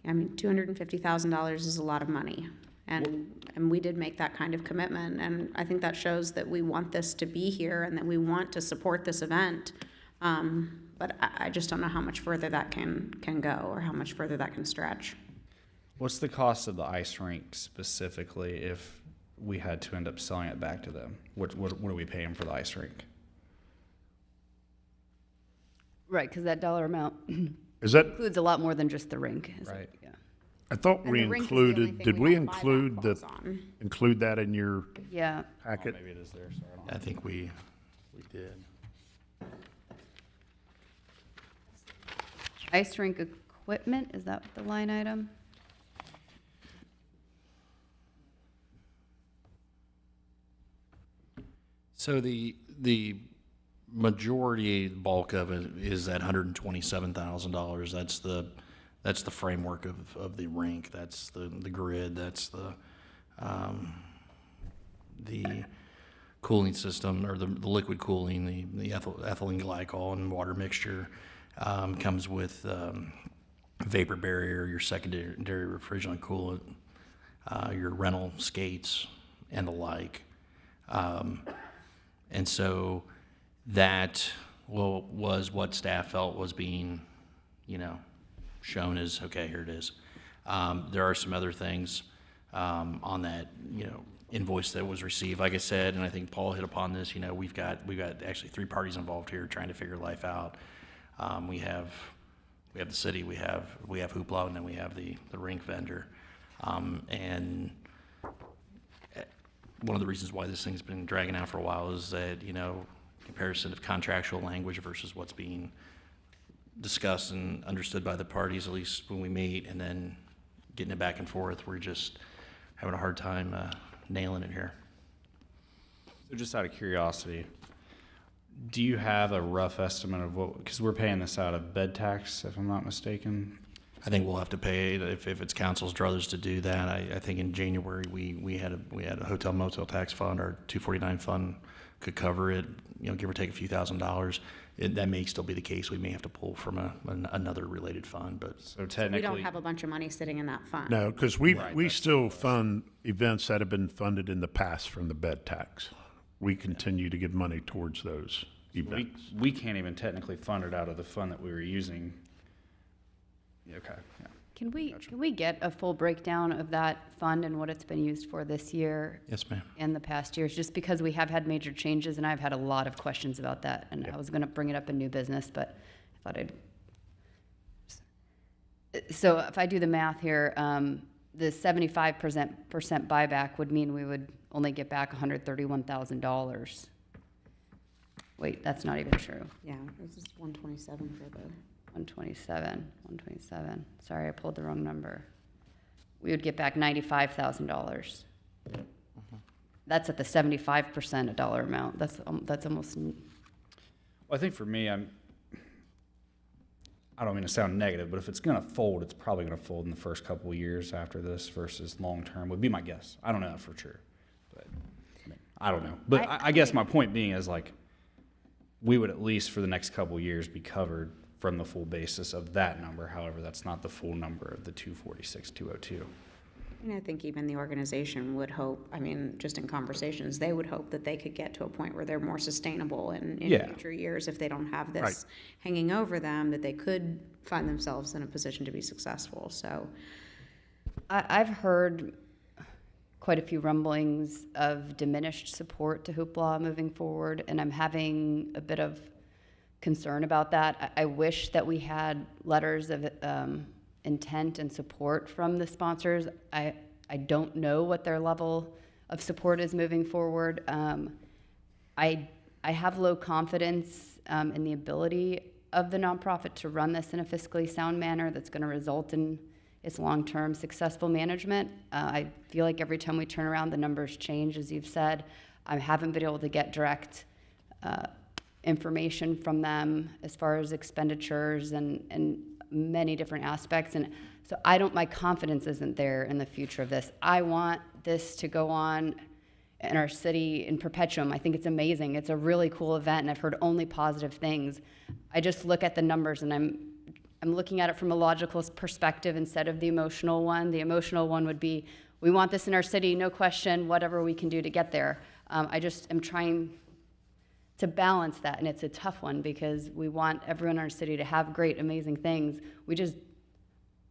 I mean, $250,000 is a lot of money, and we did make that kind of commitment, and I think that shows that we want this to be here and that we want to support this event. But I just don't know how much further that can go, or how much further that can stretch. What's the cost of the ice rink specifically if we had to end up selling it back to them? What are we paying for the ice rink? Right, because that dollar amount Is that, includes a lot more than just the rink. Right. Yeah. I thought And we the rink is the only included, thing did we we have buyback include clause on. include that in your Yeah. packet? Maybe it is there, sorry. I don't I think we did. Ice rink equipment, is that the line item? So the majority bulk of it is that $127,000. That's the framework of the rink. That's the grid. That's the cooling system, or the liquid cooling, the ethylene glycol and water mixture. Comes with vapor barrier, your secondary refrigerant coolant, your rental skates, and the like. And so that was what staff felt was being, shown as, okay, here it is. There are some other things on that, invoice that was received. Like I said, and I think Paul hit upon this, we've got actually 3 parties involved here trying to figure life out. We have the city, we have Hoopla, and then we have the rink vendor. And one of the reasons why this thing's been dragging out for a while is that, comparison of contractual language versus what's being discussed and understood by the parties, at least when we meet, and then getting it back and forth. We're just having a hard time nailing it here. So just out of curiosity, do you have a rough estimate of what, because we're paying this out of bed tax, if I'm not mistaken? I think we'll have to pay, if it's council's druthers to do that. I think in January, we had a hotel motel tax fund. Our 249 fund could cover it, give or take a few $1,000s. That may still be the case. We may have to pull from another related fund, but. So We technically. don't have a bunch of money sitting in that fund. No, because we still fund events that have been funded in the past from the bed tax. We continue to give money towards those events. We can't even technically fund it out of the fund that we were using. Yeah, okay, yeah. Can we get a full breakdown of that fund and what it's been used for this year Yes, ma'am. and the past years? Just because we have had major changes, and I've had a lot of questions about that, and I was gonna bring it up in new business, but I thought I'd. So if I do the math here, the 75% buyback would mean we would only get back $131,000. Wait, that's not even true. Yeah, this is 127 for the. 127. Sorry, I pulled the wrong number. We would get back $95,000. That's at the 75% dollar amount. That's almost. Well, I think for me, I don't mean to sound negative, but if it's gonna fold, it's probably gonna fold in the first couple of years after this versus long-term, would be my guess. I don't know for sure, but, I don't know. But I guess my point being is like, we would at least for the next couple of years be covered from the full basis of that number. However, that's not the full number of the 246,202. And I think even the organization would hope, I mean, just in conversations, they would hope that they could get to a point where they're more sustainable in Yeah. future years if they don't have this Right. hanging over them, that they could find themselves in a position to be successful. So, I've heard quite a few rumblings of diminished support to hoopla moving forward, and I'm having a bit of concern about that. I wish that we had letters of intent and support from the sponsors. I don't know what their level of support is moving forward. I have low confidence in the ability of the nonprofit to run this in a fiscally sound manner that's going to result in its long-term successful management. I feel like every time we turn around, the numbers change, as you've said. I haven't been able to get direct information from them as far as expenditures and many different aspects. And so my confidence isn't there in the future of this. I want this to go on in our city in perpetuum. I think it's amazing. It's a really cool event, and I've heard only positive things. I just look at the numbers, and I'm looking at it from a logical perspective instead of the emotional one. The emotional one would be, we want this in our city, no question, whatever we can do to get there. I just am trying to balance that, and it's a tough one because we want everyone in our city to have great, amazing things. We just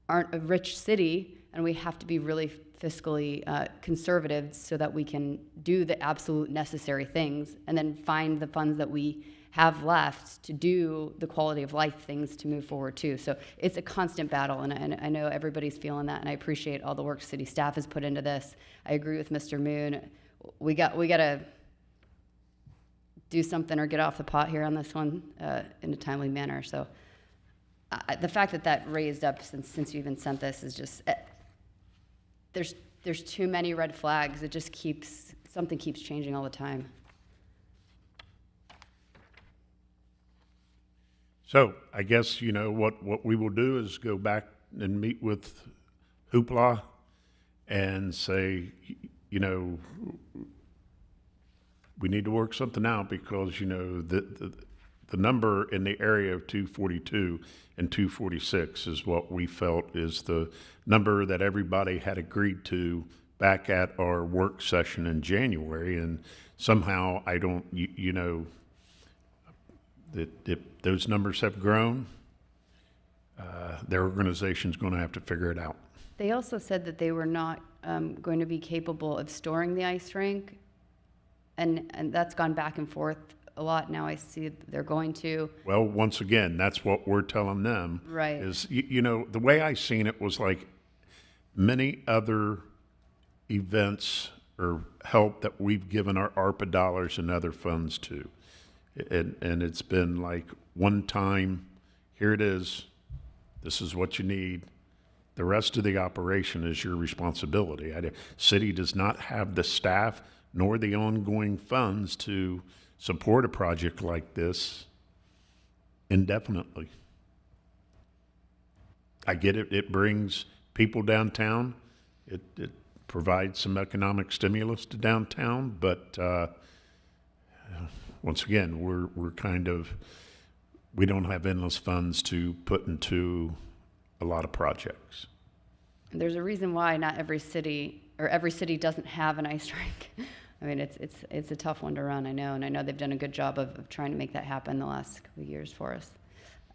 aren't a rich city, and we have to be really fiscally conservative so that we can do the absolute necessary things and then find the funds that we have left to do the quality of life things to move forward too. So it's a constant battle, and I know everybody's feeling that, and I appreciate all the work city staff has put into this. I agree with Mr. Moon. We got to do something or get off the pot here on this one in a timely manner. So the fact that raised up since you even sent this is just there's too many red flags. It just something keeps changing all the time. So I guess, what we will do is go back and meet with Hoopla and say, we need to work something out because, the number in the area of 242 and 246 is what we felt is the number that everybody had agreed to back at our work session in January. And somehow I don't, that those numbers have grown, their organization's going to have to figure it out. They also said that they were not going to be capable of storing the ice rink, and that's gone back and forth a lot. Now I see they're going to. Well, once again, that's what we're telling them. Right. Is, the way I seen it was like many other events or help that we've given our ARPA dollars and other funds to. And it's been like one time, here it is, this is what you need. The rest of the operation is your responsibility. City does not have the staff nor the ongoing funds to support a project like this indefinitely. I get it, it brings people downtown. It provides some economic stimulus to downtown, but once again, we're we don't have endless funds to put into a lot of projects. There's a reason why not every city doesn't have an ice rink. I mean, it's a tough one to run, I know, and I know they've done a good job of trying to make that happen the last couple of years for us.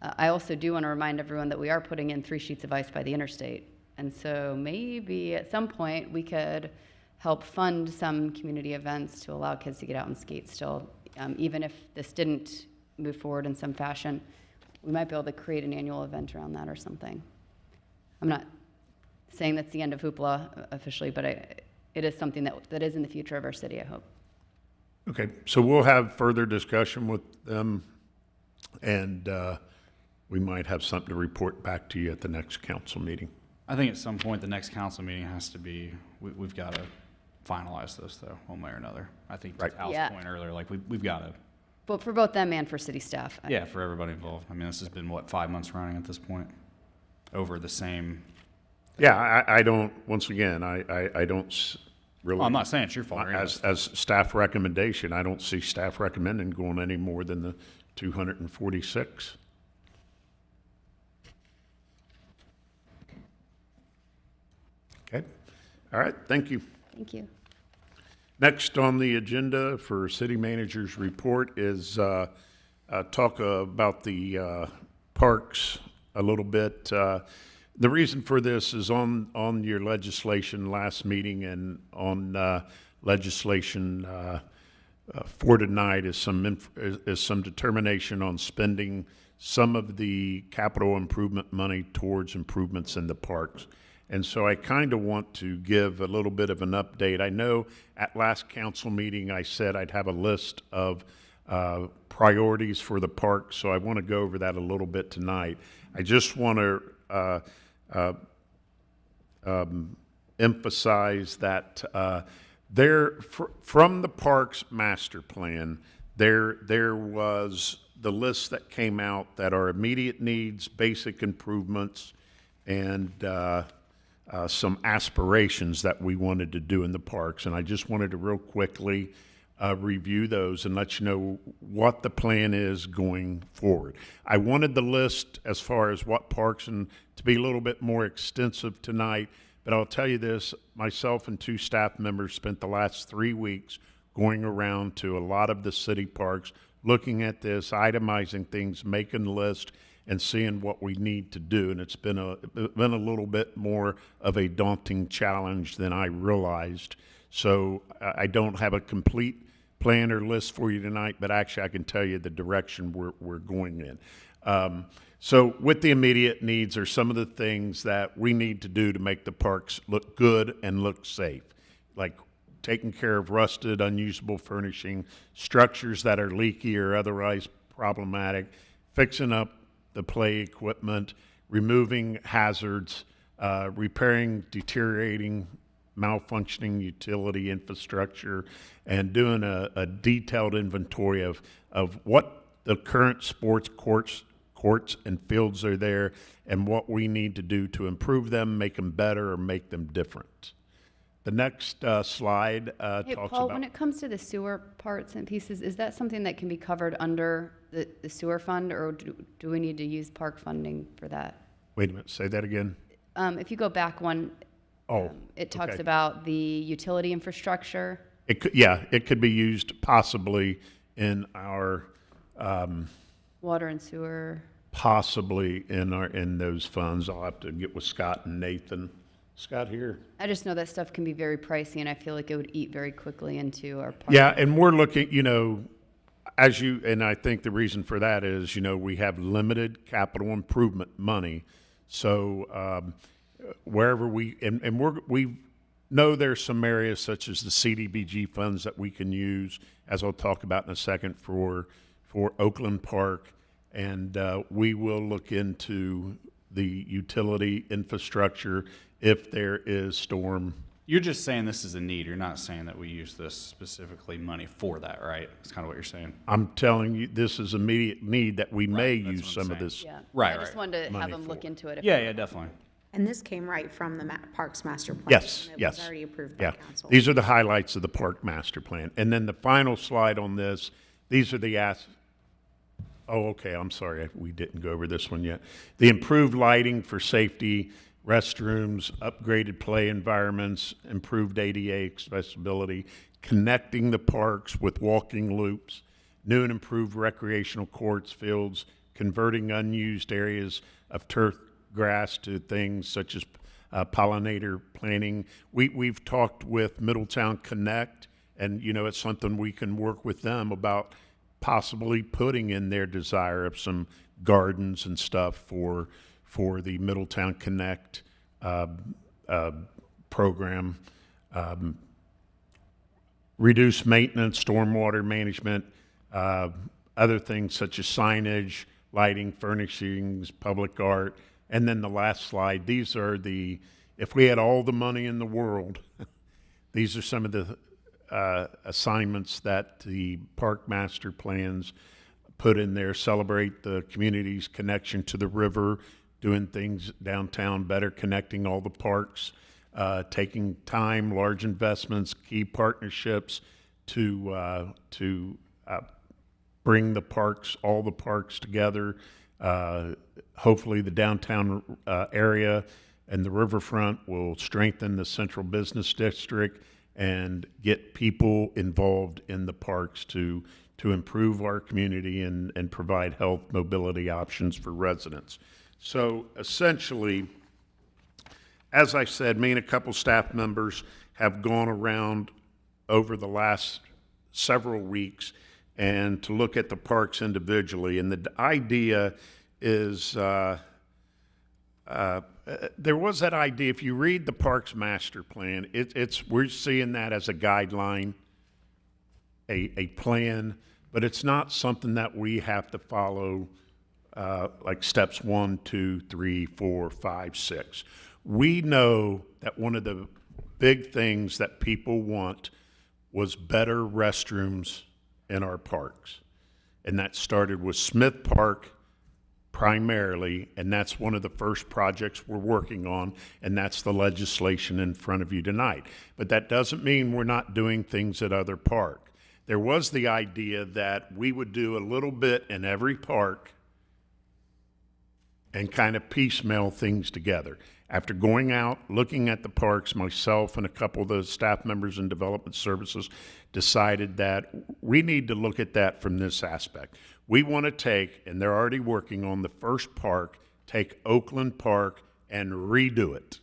I also do want to remind everyone that we are putting in 3 sheets of ice by the interstate, and so maybe at some point we could help fund some community events to allow kids to get out and skate still. Even if this didn't move forward in some fashion, we might be able to create an annual event around that or something. I'm not saying that's the end of hoopla officially, but it is something that is in the future of our city, I hope. Okay, so we'll have further discussion with them, and we might have something to report back to you at the next council meeting. I think at some point, the next council meeting has to be, we've got to finalize this, though, one way or another. I think to Al's Yeah. point earlier, like, we've got to. But for both them and for city staff. Yeah, for everybody involved. I mean, this has been, 5 months running at this point? Over the same. Yeah, I don't, once again, I don't really. Well, I'm not saying it's your fault. As staff recommendation, I don't see staff recommending going any more than the 246. Okay. All right, thank you. Thank you. Next on the agenda for city manager's report is talk about the parks a little bit. The reason for this is on your legislation last meeting and on legislation for tonight is some determination on spending some of the capital improvement money towards improvements in the parks. And so I kind of want to give a little bit of an update. I know at last council meeting I said I'd have a list of priorities for the park, so I want to go over that a little bit tonight. I just want to emphasize that from the parks master plan, there was the list that came out that are immediate needs, basic improvements, and some aspirations that we wanted to do in the parks. And I just wanted to real quickly review those and let you know what the plan is going forward. I wanted the list as far as what parks and to be a little bit more extensive tonight, but I'll tell you this, myself and 2 staff members spent the last 3 weeks going around to a lot of the city parks, looking at this, itemizing things, making a list, and seeing what we need to do. And it's been a little bit more of a daunting challenge than I realized. So I don't have a complete plan or list for you tonight, but actually I can tell you the direction we're going in. So with the immediate needs are some of the things that we need to do to make the parks look good and look safe, like taking care of rusted, unusable furnishing, structures that are leaky or otherwise problematic, fixing up the play equipment, removing hazards, repairing deteriorating, malfunctioning utility infrastructure, and doing a detailed inventory of what the current sports courts and fields are there and what we need to do to improve them, make them better, or make them different. The next slide Hey, talks Paul, about... when it comes to the sewer parts and pieces, is that something that can be covered under the sewer fund, or do we need to use park funding for that? Wait a minute, say that again. If you go back one, it talks okay. about the utility infrastructure. It could, yeah, it could be used possibly in our... Water and sewer. possibly in those funds. I'll have to get with Scott and Nathan. Scott here? I just know that stuff can be very pricey, and I feel like it would eat very quickly into our park. Yeah, and we're looking, and I think the reason for that is, we have limited capital improvement money. So wherever we know there's some areas such as the CDBG funds that we can use, as I'll talk about in a second, for Oakland Park. And we will look into the utility infrastructure if there is storm. You're just saying this is a need. You're not saying that we use this specifically money for that, right? That's kind of what you're saying. I'm telling you, this is immediate need that we may that's use what I'm some of saying. this. Yeah. Right, I just right. wanted to have Money them look for. into it. Yeah, definitely. And this came right from the Parks Master Plan. Yes, It yes. was already approved by Yeah, council. these are the highlights of the park master plan. And then the final slide on this, these are the oh, okay, I'm sorry, we didn't go over this one yet. The improved lighting for safety, restrooms, upgraded play environments, improved ADA accessibility, connecting the parks with walking loops, new and improved recreational courts, fields, converting unused areas of turf grass to things such as pollinator planting. We've talked with Middletown Connect, and it's something we can work with them about possibly putting in their desire of some gardens and stuff for the Middletown Connect program. Reduce maintenance, stormwater management, other things such as signage, lighting, furnishings, public art. And then the last slide, these are if we had all the money in the world, these are some of the assignments that the park master plans put in there. Celebrate the community's connection to the river, doing things downtown better, connecting all the parks, taking time, large investments, key partnerships to bring all the parks together. Hopefully the downtown area and the riverfront will strengthen the central business district and get people involved in the parks to improve our community and provide health mobility options for residents. So essentially, as I said, me and a couple staff members have gone around over the last several weeks and to look at the parks individually. And the idea is, there was that idea, if you read the parks master plan, we're seeing that as a guideline, a plan, but it's not something that we have to follow like steps 1, 2, 3, 4, 5, 6. We know that one of the big things that people want was better restrooms in our parks. And that started with Smith Park primarily, and that's one of the first projects we're working on, and that's the legislation in front of you tonight. But that doesn't mean we're not doing things at other parks. There was the idea that we would do a little bit in every park and kind of piecemeal things together. After going out, looking at the parks, myself and a couple of the staff members in development services decided that we need to look at that from this aspect. We want to take, and they're already working on the first park, take Oakland Park and redo it.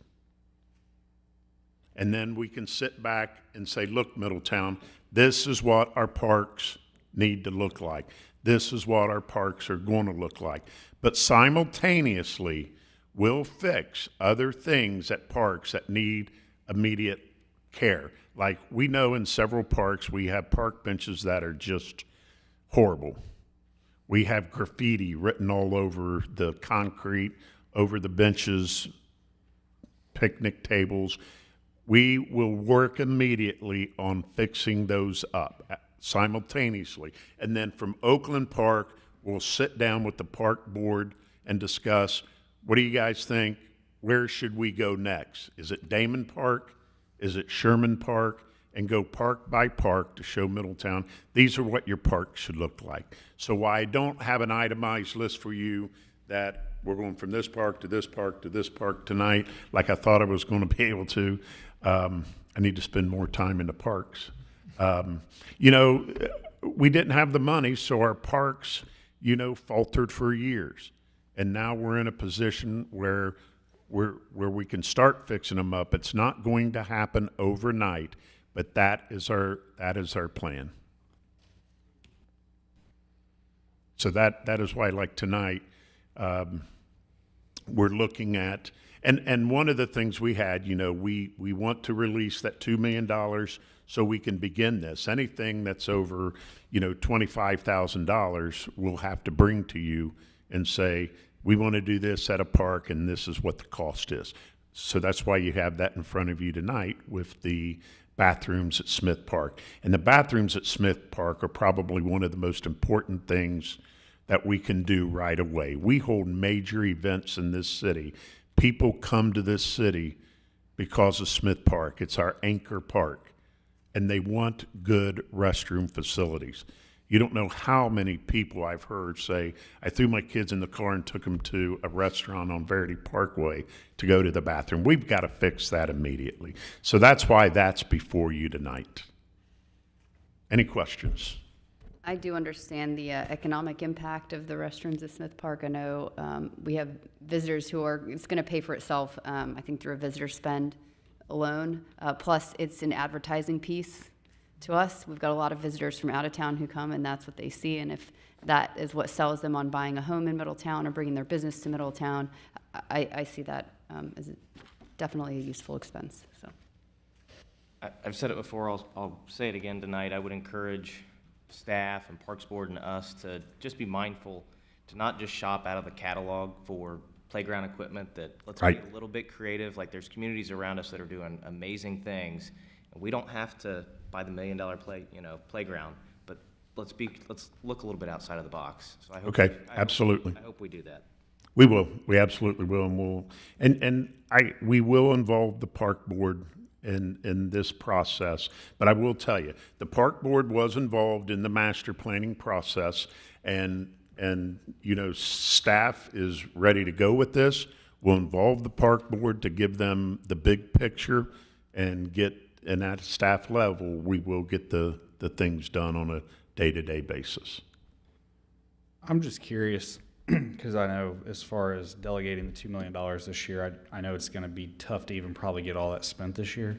And then we can sit back and say, look, Middletown, this is what our parks need to look like. This is what our parks are going to look like. But simultaneously, we'll fix other things at parks that need immediate care. Like we know in several parks, we have park benches that are just horrible. We have graffiti written all over the concrete, over the benches, picnic tables. We will work immediately on fixing those up simultaneously. And then from Oakland Park, we'll sit down with the park board and discuss, what do you guys think? Where should we go next? Is it Damon Park? Is it Sherman Park? And go park by park to show Middletown, these are what your park should look like. So while I don't have an itemized list for you that we're going from this park to this park to this park tonight, like I thought I was going to be able to, I need to spend more time in the parks. You know, we didn't have the money, so our parks, you know, faltered for years. And now we're in a position where we can start fixing them up. It's not going to happen overnight, but that is our plan. So that is why, like tonight, we're looking at, and one of the things we had, you know, we want to release that $2 million so we can begin this. Anything that's over, you know, $25,000, we'll have to bring to you and say, we want to do this at a park and this is what the cost is. So that's why you have that in front of you tonight with the bathrooms at Smith Park. And the bathrooms at Smith Park are probably one of the most important things that we can do right away. We hold major events in this city. People come to this city because of Smith Park. It's our anchor park, and they want good restroom facilities. You don't know how many people I've heard say, I threw my kids in the car and took them to a restaurant on Verity Parkway to go to the bathroom. We've got to fix that immediately. So that's why that's before you tonight. Any questions? I do understand the economic impact of the restrooms at Smith Park. I know we have visitors who are, it's going to pay for itself, I think, through a visitor spend alone. Plus, it's an advertising piece to us. We've got a lot of visitors from out of town who come, and that's what they see. And if that is what sells them on buying a home in Middletown or bringing their business to Middletown, I see that as definitely a useful expense. So, I've said it before, I'll say it again tonight. I would encourage staff and Parks Board and us to just be mindful to not just shop out of the catalog for playground equipment, that let's be a little bit creative. Like there's communities around us that are doing amazing things, and we don't have to buy the $1 million playground, but let's look a little bit outside of the box. So I hope absolutely. I hope we do that. We will. We absolutely will, and we will involve the park board in this process. But I will tell you, the park board was involved in the master planning process, and you know, staff is ready to go with this. We'll involve the park board to give them the big picture and at a staff level, we will get the things done on a day-to-day basis. I'm just curious, because I know as far as delegating the $2 million this year, I know it's going to be tough to even probably get all that spent this year.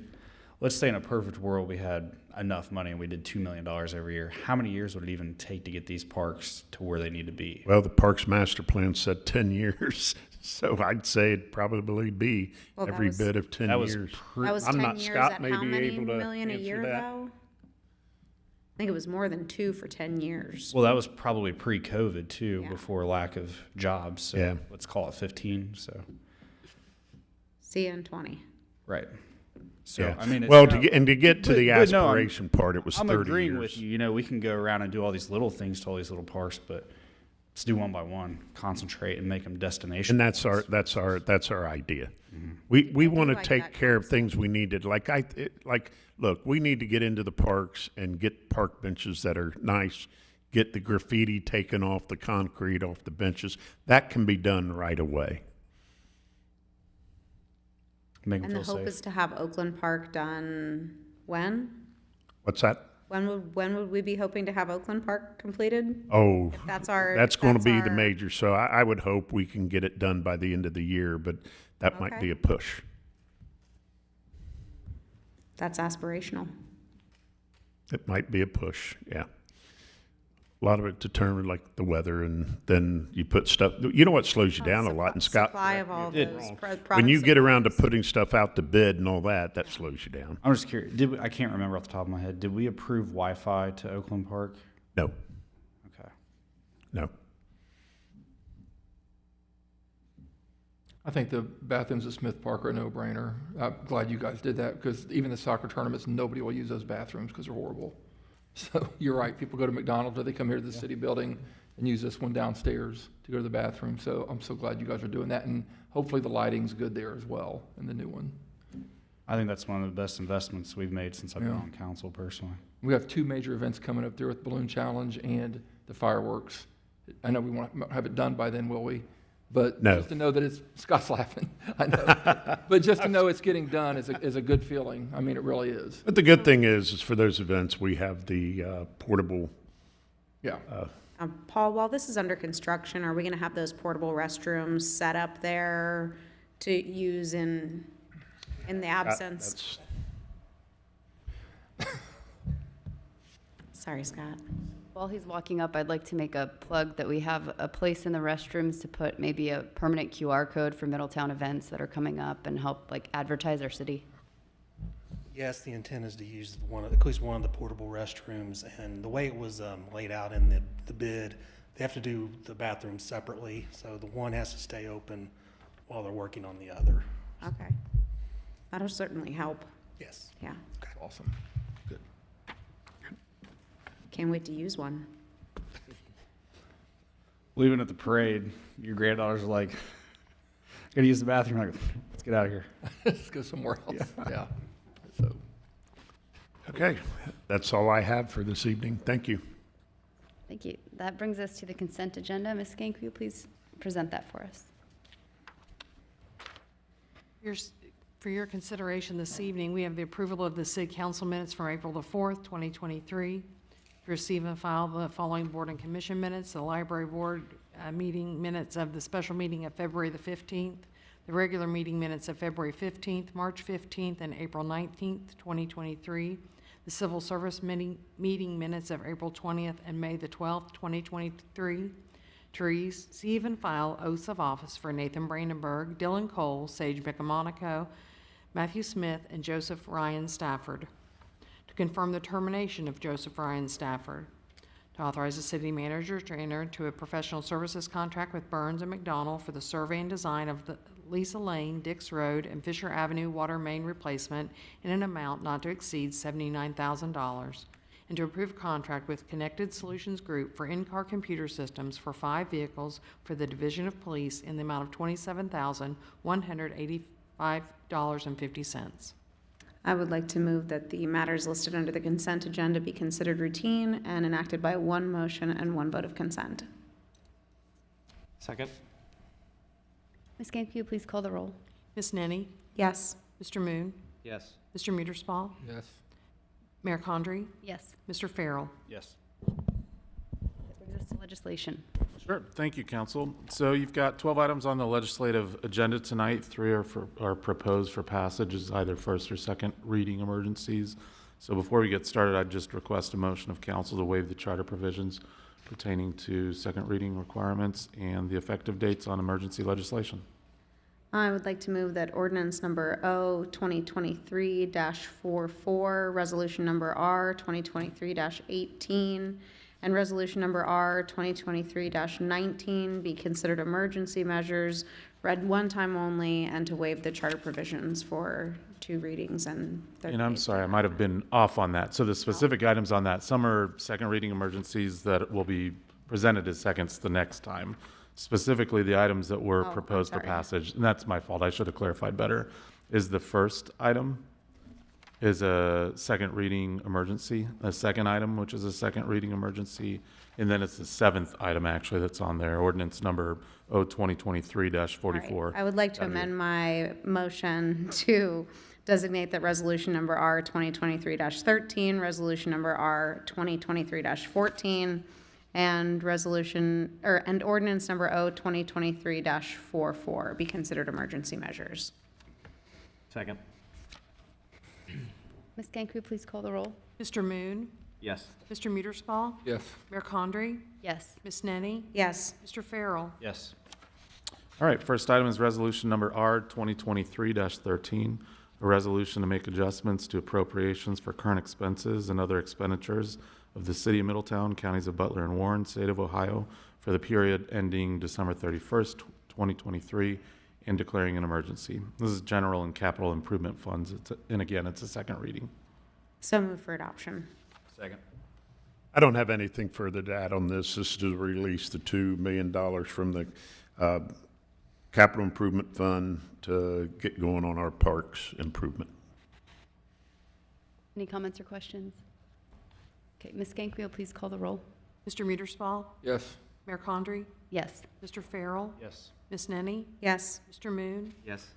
Let's say in a perfect world we had enough money and we did $2 million every year. How many years would it even take to get these parks to where they need to be? Well, the Parks Master Plan said 10 years, so I'd say it'd probably be Well, every bit of 10 years. That was I'm 10 not- years Scott at may how be many able to million a answer year, that. though? I think it was more than 2 for 10 years. Well, that was probably pre-COVID too, Yeah. before lack of jobs. So Yeah. let's call it 15. So See you in 20. right. So Yeah. I mean, it's Well, not- to get to but- the but no, aspiration part, it was I'm 30 agreeing years. with you. You know, we can go around and do all these little things to all these little parks, but let's do one by one, concentrate and make them destinations. And that's our idea. We want to like take that care of things we needed. Look, we need to get into the parks and get park benches that are nice, get the graffiti taken off the concrete, off the benches. That can be done right away. Make them And the feel hope safe. is to have Oakland Park done when? What's that? When would we be hoping to have Oakland Park completed? Oh, If that's our. that's going to be the our- major. So I would hope we can get it done by the end of the year, but that might Okay. be a push. That's aspirational. It might be a push, yeah. A lot of it determined like the weather, and then you put stuff, you know what slows you down a lot, and Scott, Supply of all correct me if those I'm pro- wrong. products. When you and get around to products. putting stuff out to bid and all that, that slows you down. I'm just curious. I can't remember off the top of my head. Did we approve Wi-Fi to Oakland Park? No, Okay. no. I think the bathrooms at Smith Park are a no-brainer. I'm glad you guys did that, because even the soccer tournaments, nobody will use those bathrooms because they're horrible. So you're right, people go to McDonald's or they come here to the city building and use this one downstairs to go to the bathroom. So I'm so glad you guys are doing that, and hopefully the lighting's good there as well in the new one. I think that's one of the best investments we've made since I've been Yeah. on council personally. We have 2 major events coming up there with Balloon Challenge and the fireworks. I know we won't have it done by then, will we? But No. just to know that it's, Scott's laughing, I know. But just to know it's getting done is a good feeling. I mean, it really is. But the good thing is for those events, we have the portable, Yeah. Paul, while this is under construction, are we gonna have those portable restrooms set up there to use in the absence? Sorry, Scott. While he's walking up, I'd like to make a plug that we have a place in the restrooms to put maybe a permanent QR code for Middletown events that are coming up and help like advertise our city. Yes, the intent is to use at least one of the portable restrooms, and the way it was laid out in the bid, they have to do the bathrooms separately, so the one has to stay open while they're working on the other. Okay. That'll certainly help. Yes. Yeah. That's awesome. Good. Can't wait to use one. Leaving at the parade, your granddaughters are like, "Gotta use the bathroom." I'm like, let's get out of here. Let's go somewhere else. Yeah. So, okay, that's all I have for this evening. Thank you. Thank you. That brings us to the consent agenda. Ms. Gank, will you please present that for us? For your consideration this evening, we have the approval of the city council minutes from April the 4th, 2023. To receive and file the following board and commission minutes: the library board meeting minutes of the special meeting of February the 15th, the regular meeting minutes of February 15th, March 15th, and April 19th, 2023, the civil service meeting minutes of April 20th and May the 12th, 2023, to receive and file oaths of office for Nathan Brandenburg, Dylan Cole, Sage McMonaco, Matthew Smith, and Joseph Ryan Stafford. To confirm the termination of Joseph Ryan Stafford. To authorize the city manager to enter into a professional services contract with Burns and McDonnell for the survey and design of the Lisa Lane, Dix Road, and Fisher Avenue water main replacement in an amount not to exceed $79,000. And to approve a contract with Connected Solutions Group for in-car computer systems for 5 vehicles for the Division of Police in the amount of $27,185.50. I would like to move that the matters listed under the consent agenda be considered routine and enacted by one motion and one vote of consent. Second? Ms. Gank, will you please call the roll? Ms. Nenny? Yes. Mr. Moon? Yes. Mr. Muederspaw? Yes. Mayor Condrey? Yes. Mr. Farrell? Yes. That brings us to legislation. Sure. Thank you, Council. So you've got 12 items on the legislative agenda tonight. 3 are proposed for passage as either first or second reading emergencies. So before we get started, I'd just request a motion of council to waive the charter provisions pertaining to second reading requirements and the effective dates on emergency legislation. I would like to move that ordinance number O 2023-44, resolution number R 2023-18, and resolution number R 2023-19 be considered emergency measures, read one time only, and to waive the charter provisions for 2 readings and 30 And I'm days. sorry, I might have been off on that. So the specific items on that, some are second reading emergencies that will be presented as seconds the next time. Specifically, the items that were Oh, I'm proposed for sorry. passage, and that's my fault, I should have clarified better, is the first item is a second reading emergency, a second item, which is a second reading emergency, and then it's the 7th item actually that's on there, ordinance number O 2023-44. All right. I would like to amend my motion to designate that resolution number R 2023-13, resolution number R 2023-14, and and ordinance number O 2023-44 be considered emergency measures. Second. Ms. Gank, will you please call the roll? Mr. Moon? Yes. Mr. Muederspaw? Yes. Mayor Condrey? Yes. Ms. Nenny? Yes. Mr. Farrell? Yes. All right, first item is resolution number R 2023-13, a resolution to make adjustments to appropriations for current expenses and other expenditures of the city of Middletown, counties of Butler and Warren, state of Ohio, for the period ending December 31st, 2023, and declaring an emergency. This is general and capital improvement funds, and again, it's a second reading. So move for adoption. Second. I don't have anything further to add on this. This is to release the $2 million from the capital improvement fund to get going on our parks improvement. Any comments or questions? Okay, Ms. Gank, will you please call the roll? Mr. Muederspaw? Yes. Mayor Condrey? Yes. Mr. Farrell? Yes. Ms. Nenny? Yes. Mr. Moon? Yes.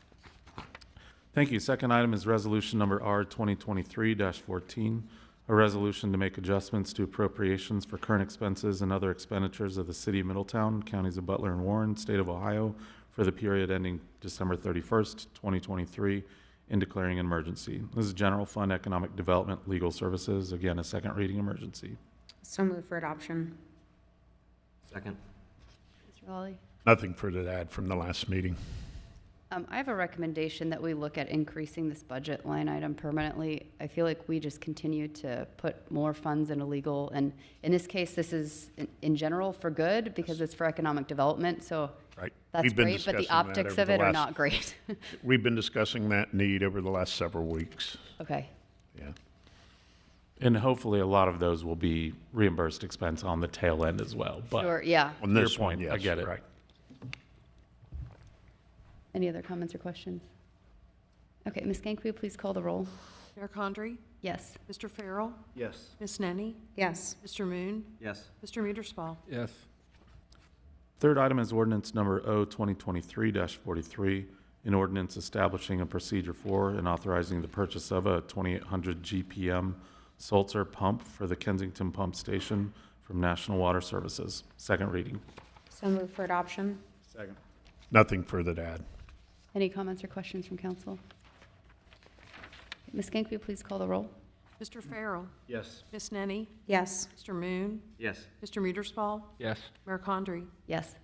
Thank you. Second item is resolution number R 2023-14, a resolution to make adjustments to appropriations for current expenses and other expenditures of the city of Middletown, counties of Butler and Warren, state of Ohio, for the period ending December 31st, 2023, and declaring an emergency. This is general fund economic development, legal services, again, a second reading emergency. So move for adoption. Second. Mr. Lawley? Nothing further to add from the last meeting. I have a recommendation that we look at increasing this budget line item permanently. I feel like we just continue to put more funds into legal, and in this case, this is in general for good because it's for economic development, so Right. that's We've been great, but the discussing that optics over of the it are last- not great. We've been discussing that need over the last several weeks. Okay, Yeah. And hopefully, a lot of those will be reimbursed expense on the tail end as well, but sure, yeah. On Your this one, point, I yes, get it. right. Any other comments or questions? Okay, Ms. Gank, will you please call the roll? Mayor Condrey? Yes. Mr. Farrell? Yes. Ms. Nenny? Yes. Mr. Moon? Yes. Mr. Muederspaw? Yes. third item is ordinance number O 2023-43, an ordinance establishing a procedure for and authorizing the purchase of a 2800 GPM Sulzer pump for the Kensington Pump Station from National Water Services. Second reading. So move for adoption. Second. Nothing further to add. Any comments or questions from council? Ms. Gank, will you please call the roll? Mr. Farrell? Yes. Ms. Nenny? Yes. Mr. Moon? Yes. Mr. Muederspaw? Yes. Mayor Condrey? Yes.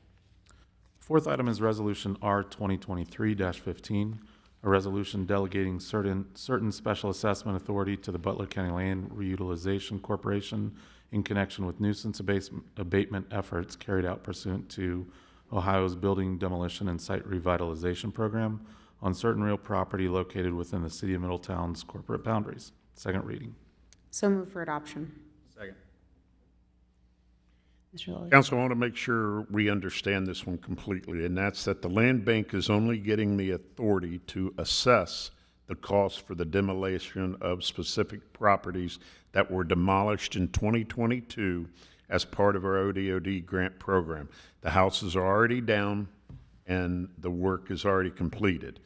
Fourth item is resolution R 2023-15, a resolution delegating certain special assessment authority to the Butler County Land Reutilization Corporation in connection with nuisance abatement efforts carried out pursuant to Ohio's Building Demolition and Site Revitalization Program on certain real property located within the city of Middletown's corporate boundaries. Second reading. So move for adoption. Second. Mr. Lawley? Council, I want to make sure we understand this one completely, and that's that the land bank is only getting the authority to assess the cost for the demolition of specific properties that were demolished in 2022 as part of our ODOD grant program. The houses are already down. and the work is already completed.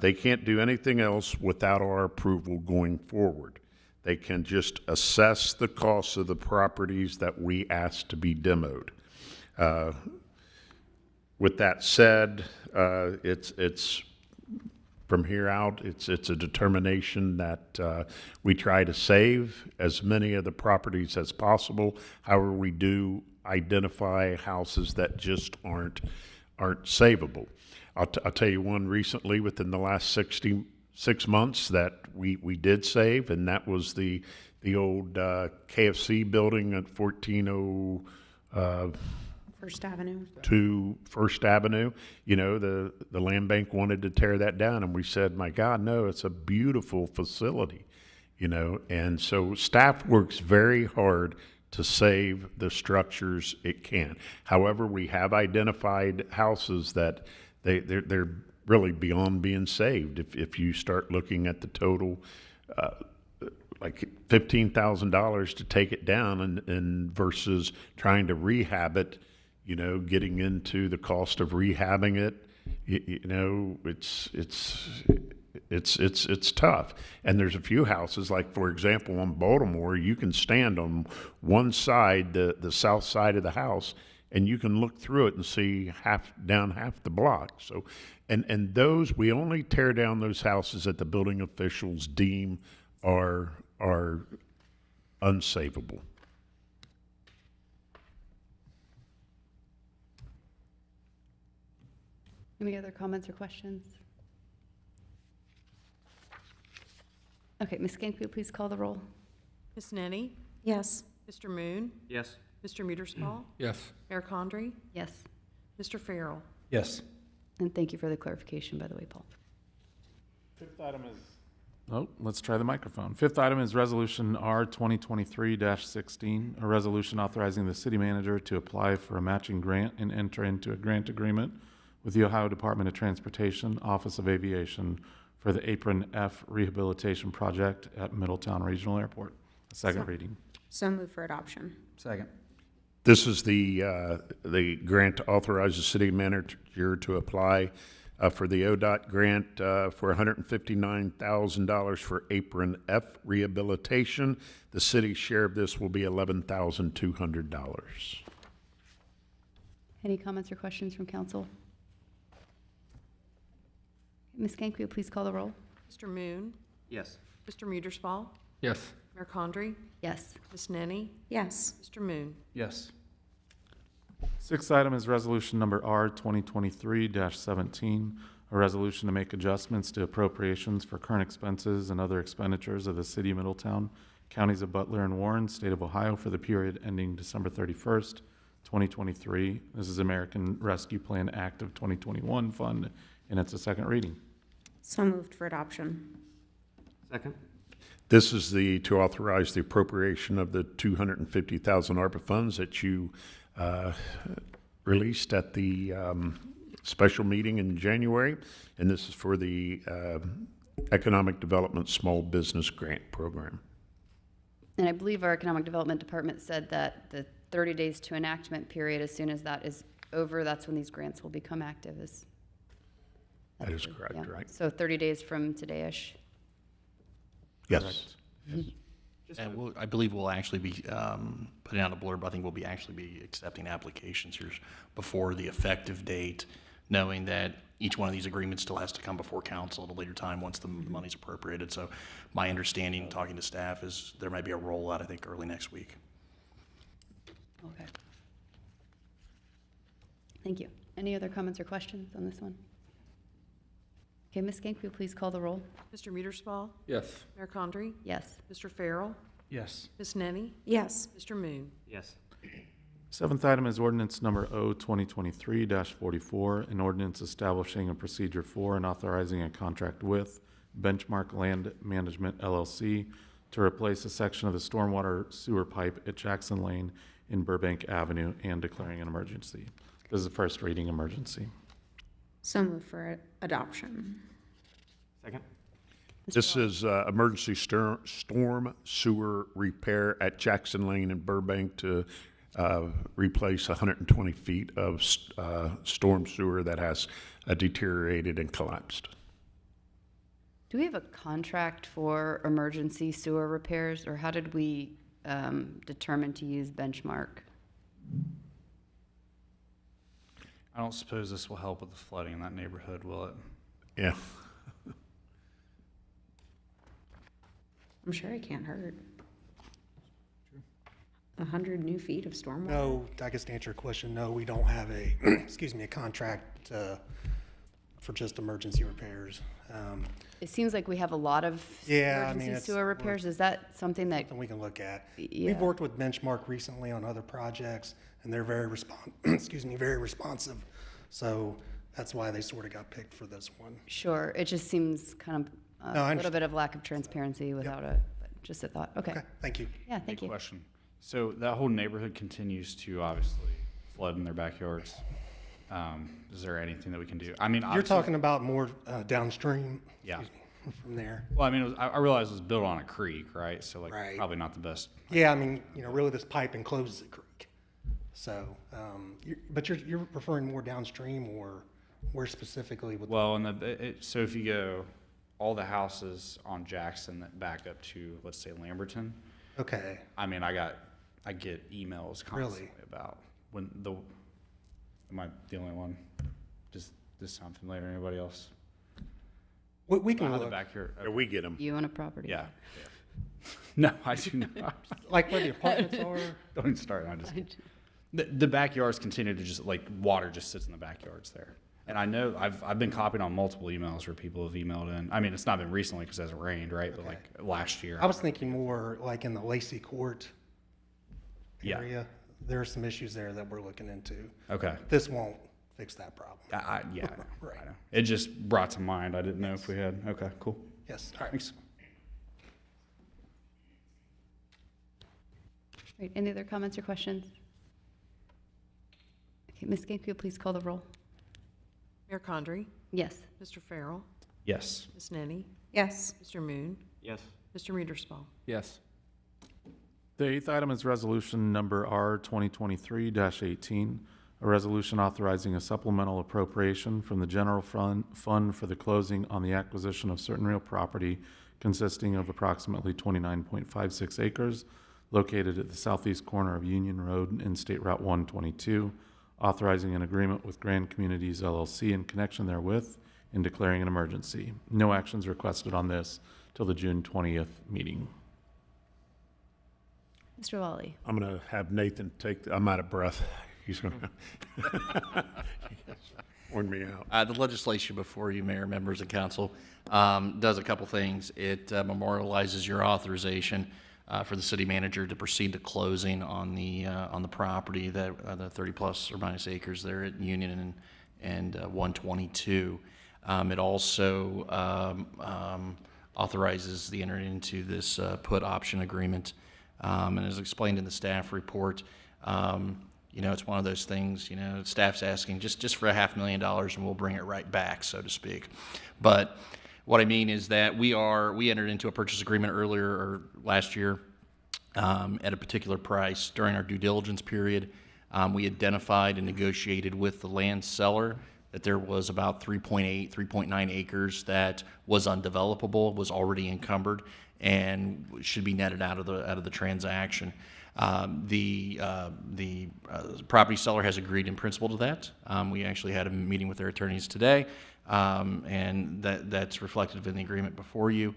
They can't do anything else without our approval going forward. They can just assess the cost of the properties that we ask to be demoed. With that said, it's from here out, it's a determination that we try to save as many of the properties as possible. However, we do identify houses that just aren't savable. I'll tell you one recently within the last 66 months that we did save, and that was the old KFC building at 1402 First Avenue. First Avenue. You know, the land bank wanted to tear that down, and we said, my God, no, it's a beautiful facility, you know. And so staff works very hard to save the structures it can. However, we have identified houses that they're really beyond being saved. If you start looking at the total, like $15,000 to take it down, and versus trying to rehab it, you know, getting into the cost of rehabbing it, you know, it's tough. And there's a few houses, like for example on Baltimore, you can stand on one side, the south side of the house, and you can look through it and see down half the block. So, and those, we only tear down those houses that the building officials deem are unsavable. Any other comments or questions? Okay, Ms. Skank, will you please call the roll? Ms. Nenny? Yes. Mr. Moon? Yes. Mr. Muederspaw? Yes. Mayor Condrey? Yes. Mr. Farrell? Yes. And thank you for the clarification, by the way, Paul. Fifth item is. Oh, let's try the microphone. Fifth item is Resolution R 2023-16, a resolution authorizing the city manager to apply for a matching grant and enter into a grant agreement with the Ohio Department of Transportation, Office of Aviation, for the Apron F Rehabilitation Project at Middletown Regional Airport. Second reading. So move for adoption. Second. This is the grant to authorize the city manager to apply for the ODOT grant for $159,000 for Apron F rehabilitation. The city's share of this will be $11,200. Any comments or questions from council? Ms. Skank, will you please call the roll? Mr. Moon? Yes. Mr. Muederspaw? Yes. Mayor Condrey? Yes. Ms. Nenny? Yes. Mr. Moon? Yes. Sixth item is Resolution Number R 2023-17, a resolution to make adjustments to appropriations for current expenses and other expenditures of the city of Middletown, counties of Butler and Warren, state of Ohio, for the period ending December 31st, 2023. This is American Rescue Plan Act of 2021 fund, and it's a second reading. So moved for adoption. Second. This is to authorize the appropriation of the $250,000 ARPA funds that you released at the special meeting in January, and this is for the Economic Development Small Business Grant Program. And I believe our Economic Development Department said that the 30 days to enactment period, as soon as that is over, that's when these grants will become active. That is correct, Yeah. right? So 30 days from today-ish. Yes. And I believe we'll actually be putting out a blurb. I think we'll actually be accepting applications here before the effective date, knowing that each one of these agreements still has to come before council at a later time once the money's appropriated. So my understanding, talking to staff, is there might be a rollout, I think, early next week. Okay. Thank you. Any other comments or questions on this one? Okay, Ms. Skank, will you please call the roll? Mr. Muederspaw? Yes. Mayor Condrey? Yes. Mr. Farrell? Yes. Ms. Nenny? Yes. Mr. Moon? Yes. Seventh item is ordinance number O 2023-44, an ordinance establishing a procedure for and authorizing a contract with Benchmark Land Management LLC to replace a section of the stormwater sewer pipe at Jackson Lane in Burbank Avenue and declaring an emergency. This is a first reading emergency. So moved for adoption. Second. This is emergency storm sewer repair at Jackson Lane in Burbank to replace 120 feet of storm sewer that has deteriorated and collapsed. Do we have a contract for emergency sewer repairs, or how did we determine to use Benchmark? I don't suppose this will help with the flooding in that neighborhood, will it? Yeah. I'm sure it can't hurt. 100 new feet of stormwater? No, I guess to answer your question, no, we don't have a, excuse me, a contract for just emergency repairs. It seems like we have a lot of Yeah, I mean, emergency it's- sewer repairs. Is that something that, Something we can look at. Yeah. We've worked with Benchmark recently on other projects, and they're very excuse me, very responsive. So that's why they sort of got picked for this one. sure, it just seems kind of No, I a little bit of lack of transparency without a, but just a thought. Okay. Okay, thank you. Yeah, thank Good you. question. So that whole neighborhood continues to obviously flood in their backyards. Is there anything that we can do? I mean, You're obviously- talking about more downstream? Yeah. Excuse me, from there. Well, I mean, I realize it was built on a creek, right? So like, Right. probably not the best. Yeah, I mean, really this pipe encloses the creek. So, but you're referring more downstream, or where specifically with? Well, so if you go all the houses on Jackson that back up to, let's say, Lamberton, Okay, I mean, I get emails constantly about when am I the only one? Does this sound familiar to anybody else? we can How the look, backyard, Yeah, we get them. You own a property. yeah. No, I do not. like where the apartments are? Don't even start. The backyards continue to just like water just sits in the backyards there. And I know I've been copied on multiple emails where people have emailed in. I mean, it's not been recently because it hasn't rained, right? But like last year. I was thinking more like in the Lacey Court Yeah. area. There are some issues there that we're looking into. Okay. This won't fix that problem. Yeah, I know. Right. I know. It just brought to mind. I didn't know if we had. Okay, cool. Yes, all right. Thanks. Right, any other comments or questions? Okay, Ms. Gamke, please call the roll. Mayor Condrey? Yes. Mr. Farrell? Yes. Ms. Nenny? Yes. Mr. Moon? Yes. Mr. Muederspaw? Yes. The eighth item is resolution number R 2023-18, a resolution authorizing a supplemental appropriation from the general fund for the closing on the acquisition of certain real property consisting of approximately 29.56 acres located at the southeast corner of Union Road and State Route 122, authorizing an agreement with Grand Communities LLC in connection therewith and declaring an emergency. No actions requested on this till the June 20th meeting. Mr. Lawley? I'm going to have Nathan I'm out of breath. He's going to warn me out. The legislation before you, Mayor, members of council, does a couple things. It memorializes your authorization for the city manager to proceed to closing on the property, the 30 plus or minus acres there at Union and 122. It also authorizes the entering into this put option agreement. And as explained in the staff report, it's one of those things, staff's asking just for $500,000 and we'll bring it right back, so to speak. But what I mean is that we entered into a purchase agreement earlier or last year at a particular price. During our due diligence period, we identified and negotiated with the land seller that there was about 3.9 acres that was undevelopable, was already encumbered, and should be netted out of the transaction. The property seller has agreed in principle to that. We actually had a meeting with their attorneys today, and that's reflected in the agreement before you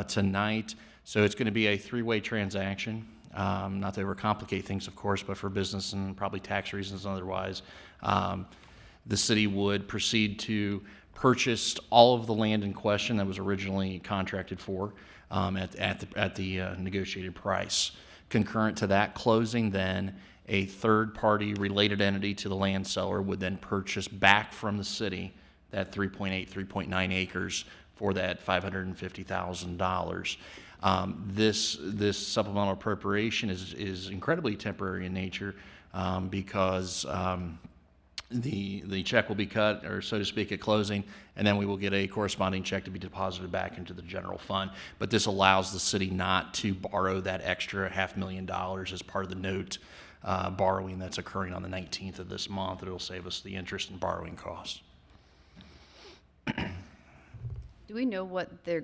tonight. So it's going to be a three-way transaction. Not to overcomplicate things, of course, but for business and probably tax reasons and otherwise, the city would proceed to purchase all of the land in question that was originally contracted for at the negotiated price. Concurrent to that closing, then a third-party related entity to the land seller would then purchase back from the city that 3.9 acres for that $550,000. This supplemental appropriation is incredibly temporary in nature because the check will be cut, or so to speak, at closing, and then we will get a corresponding check to be deposited back into the general fund. But this allows the city not to borrow that extra $500,000 as part of the note borrowing that's occurring on the 19th of this month. It'll save us the interest and borrowing costs. Do we know what they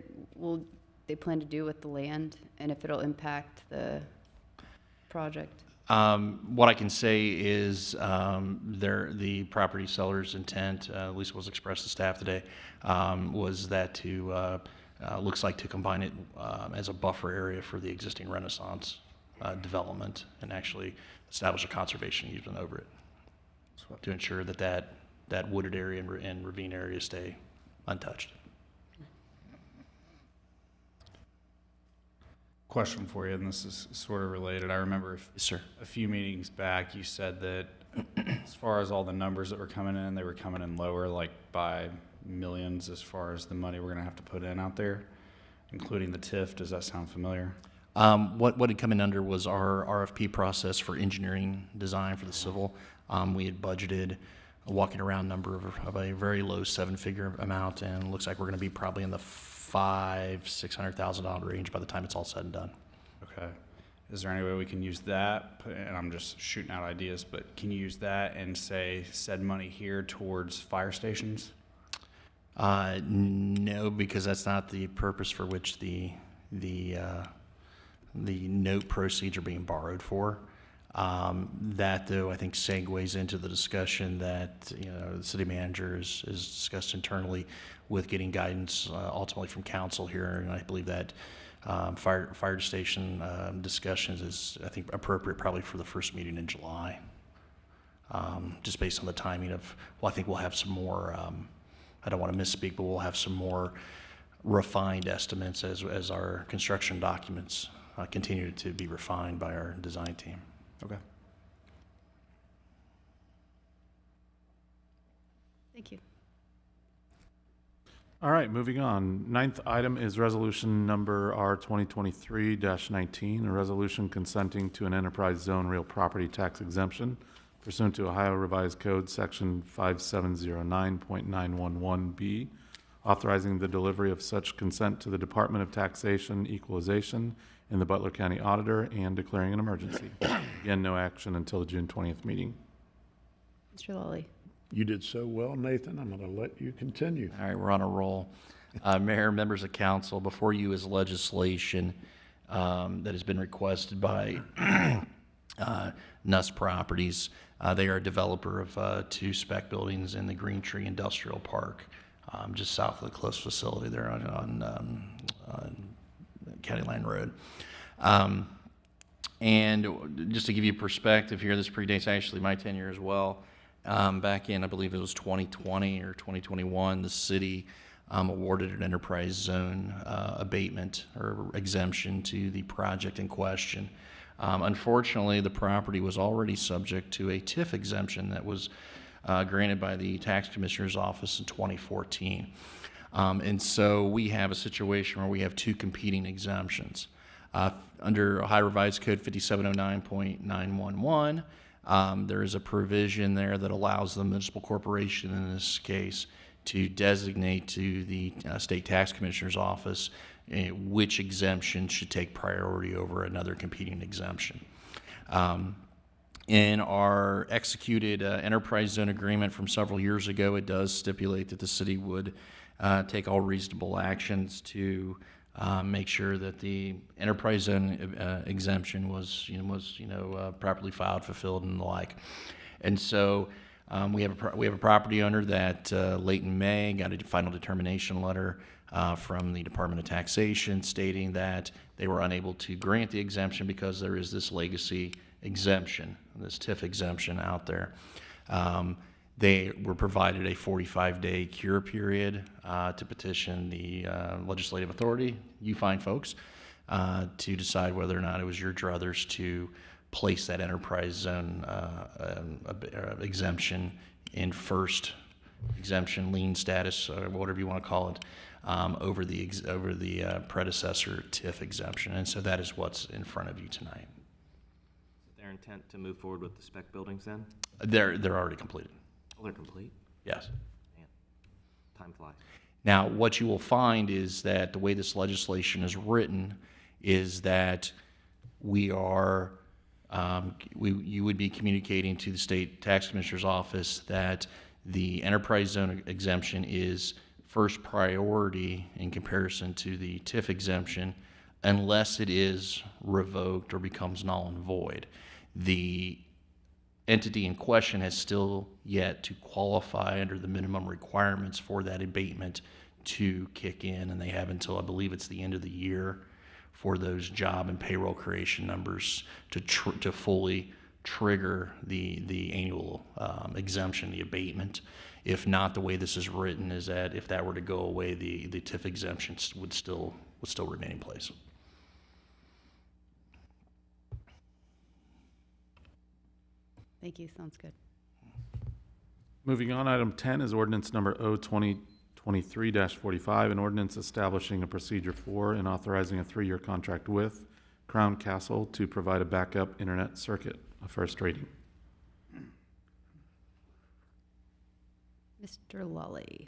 plan to do with the land and if it'll impact the project? What I can say is the property seller's intent, at least was expressed to staff today, was that looks like to combine it as a buffer area for the existing Renaissance development and actually establish a conservation easement over it to ensure that wooded area and ravine area stay untouched. Question for you, and this is sort of related. I remember Yes, sir. a few meetings back, you said that as far as all the numbers that were coming in, they were coming in lower, like by millions as far as the money we're going to have to put in out there, including the TIF. Does that sound familiar? What had come in under was our RFP process for engineering design for the civil. We had budgeted a walking around number of a very low seven-figure amount, and it looks like we're going to be probably in the $600,000 range by the time it's all said and done. Okay. Is there any way we can use that? And I'm just shooting out ideas, but can you use that and say said money here towards fire stations? No, because that's not the purpose for which the note proceeds are being borrowed for. That, though, I think segues into the discussion that the city manager is discussed internally with getting guidance ultimately from council here, and I believe that fire station discussions is, I think, appropriate probably for the first meeting in July, just based on the timing of. Well, I think we'll have some more. I don't want to misspeak, but we'll have some more refined estimates as our construction documents continue to be refined by our design team. Okay. Thank you. All right, moving on. Ninth item is resolution number R 2023-19, a resolution consenting to an enterprise zone real property tax exemption pursuant to Ohio Revised Code Section 5709.911B, authorizing the delivery of such consent to the Department of Taxation Equalization and the Butler County Auditor and declaring an emergency. Again, no action until the June 20th meeting. Mr. Lawley. You did so well, Nathan. I'm going to let you continue. All right, we're on a roll. Mayor, members of council, before you is legislation that has been requested by Nuss Properties. They are a developer of two spec buildings in the Green Tree Industrial Park, just south of the close facility there on County Line Road. And just to give you perspective here, this predates actually my tenure as well. Back in, I believe it was 2020 or 2021, the city awarded an enterprise zone abatement or exemption to the project in question. Unfortunately, the property was already subject to a TIF exemption that was granted by the Tax Commissioner's Office in 2014. And so we have a situation where we have two competing exemptions. Under Ohio Revised Code 5709.911, there is a provision there that allows the municipal corporation in this case to designate to the state tax commissioner's office which exemption should take priority over another competing exemption. In our executed enterprise zone agreement from several years ago, it does stipulate that the city would take all reasonable actions to make sure that the enterprise zone exemption was properly filed, fulfilled, and the like. And so we have a property owner that late in May got a final determination letter from the Department of Taxation stating that they were unable to grant the exemption because there is this legacy exemption, this TIF exemption out there. They were provided a 45-day cure period to petition the legislative authority, you fine folks, to decide whether or not it was your druthers to place that enterprise zone exemption in first exemption lien status, or whatever you want to call it, over the predecessor TIF exemption. And so that is what's in front of you tonight. Is their intent to move forward with the spec buildings then? They're already completed. Oh, they're complete? Yes. Man, time flies. Now, what you will find is that the way this legislation is written is that we are you would be communicating to the state tax commissioner's office that the enterprise zone exemption is first priority in comparison to the TIF exemption unless it is revoked or becomes null and void. The entity in question has still yet to qualify under the minimum requirements for that abatement to kick in, and they have until, I believe it's the end of the year, for those job and payroll creation numbers to fully trigger the annual exemption, the abatement. If not, the way this is written is that if that were to go away, the TIF exemptions would still remain in place. Thank you, sounds good. Moving on, item 10 is ordinance number O-2023-45, an ordinance establishing a procedure for and authorizing a 3-year contract with Crown Castle to provide a backup internet circuit, a first reading. Mr. Lully.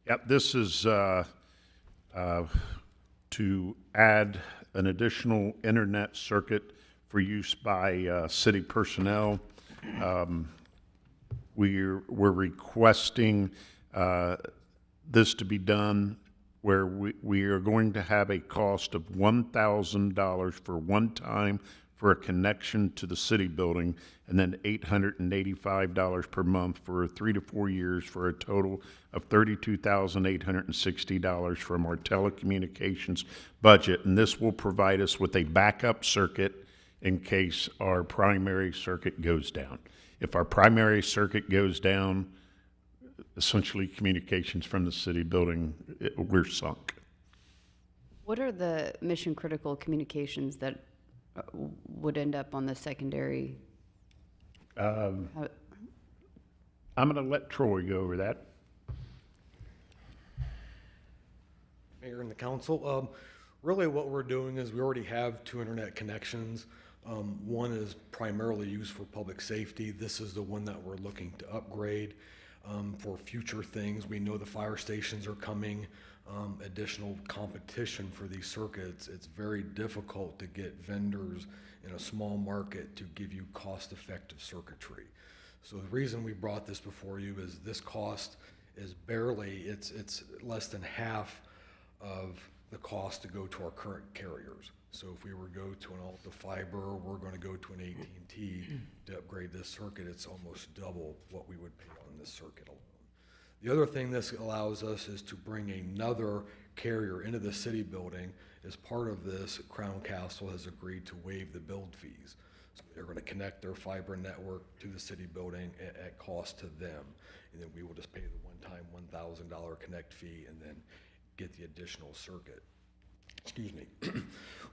Yep, this is to add an additional internet circuit for use by city personnel. We're requesting this to be done where we are going to have a cost of $1,000 for one time for a connection to the city building, and then $885 per month for 3 to 4 years for a total of $32,860 from our telecommunications budget. And this will provide us with a backup circuit in case our primary circuit goes down. If our primary circuit goes down, essentially communications from the city building, we're sunk. What are the mission-critical communications that would end up on the secondary? I'm going to let Troy go over that. Mayor and the council, really what we're doing is we already have 2 internet connections. One is primarily used for public safety. This is the one that we're looking to upgrade for future things. We know the fire stations are coming, additional competition for these circuits. It's very difficult to get vendors in a small market to give you cost-effective circuitry. So the reason we brought this before you is this cost is barely, it's less than half of the cost to go to our current carriers. So if we were to go to an Alta Fiber, we're going to go to an AT&T to upgrade this circuit, it's almost double what we would pay on this circuit alone. The other thing this allows us is to bring another carrier into the city building. As part of this, Crown Castle has agreed to waive the build fees. So they're going to connect their fiber network to the city building at cost to them. And then we will just pay the one-time $1,000 connect fee and then get the additional circuit. Excuse me.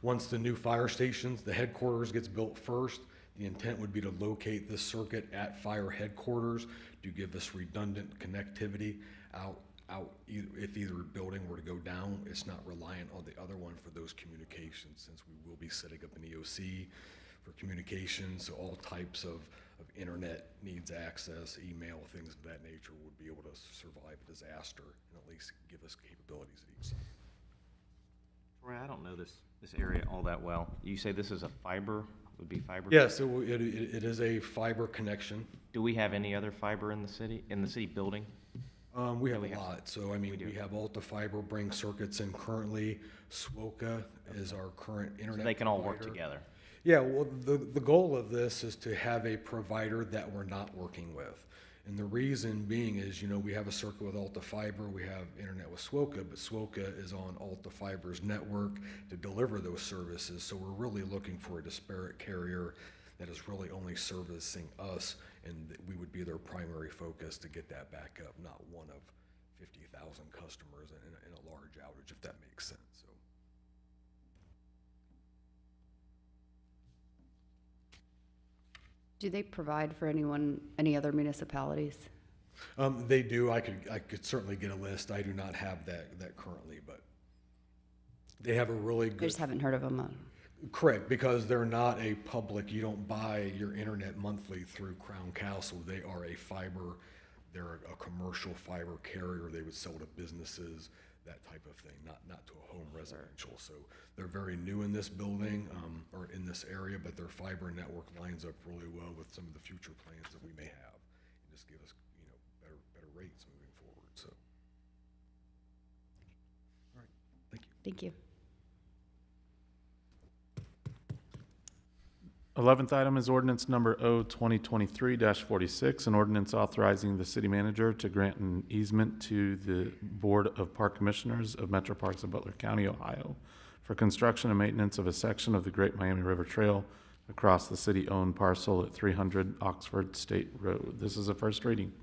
Once the new fire stations, the headquarters gets built first, the intent would be to locate this circuit at fire headquarters to give us redundant connectivity out if either building were to go down. It's not reliant on the other one for those communications, since we will be setting up an EOC for communications. So all types of internet needs access, email, things of that nature would be able to survive a disaster and at least give us capabilities at each site. Troy, I don't know this area all that well. You say this is a fiber, would be fiber? Yes, it is a fiber connection. Do we have any other fiber in the city building? We have a lot. So, I mean, we have Alta Fiber bring circuits in currently. SWOCA is our current internet So they can all work provider. together. Yeah, well, the goal of this is to have a provider that we're not working with. And the reason being is, you know, we have a circuit with Alta Fiber, we have internet with SWOCA, but SWOCA is on Alta Fiber's network to deliver those services. So we're really looking for a disparate carrier that is really only servicing us, and that we would be their primary focus to get that back up, not one of 50,000 customers in a large outage, if that makes sense. So. Do they provide for any other municipalities? They do. I could certainly get a list. I do not have that currently, but they have a really good. I just haven't heard of them. Correct, because they're not a public. You don't buy your internet monthly through Crown Castle. They are a fiber. They're a commercial fiber carrier. They would sell to businesses. that type of thing, not to a home residential. So they're very new in this building, or in this area, but their fiber network lines up really well with some of the future plans that we may have. And just give us, better rates moving forward, so. All right, thank you. Thank you. 11th item is ordinance number O-2023-46, an ordinance authorizing the city manager to grant an easement to the Board of Park Commissioners of Metro Parks of Butler County, Ohio, for construction and maintenance of a section of the Great Miami River Trail across the city-owned parcel at 300 Oxford State Road. This is a first reading.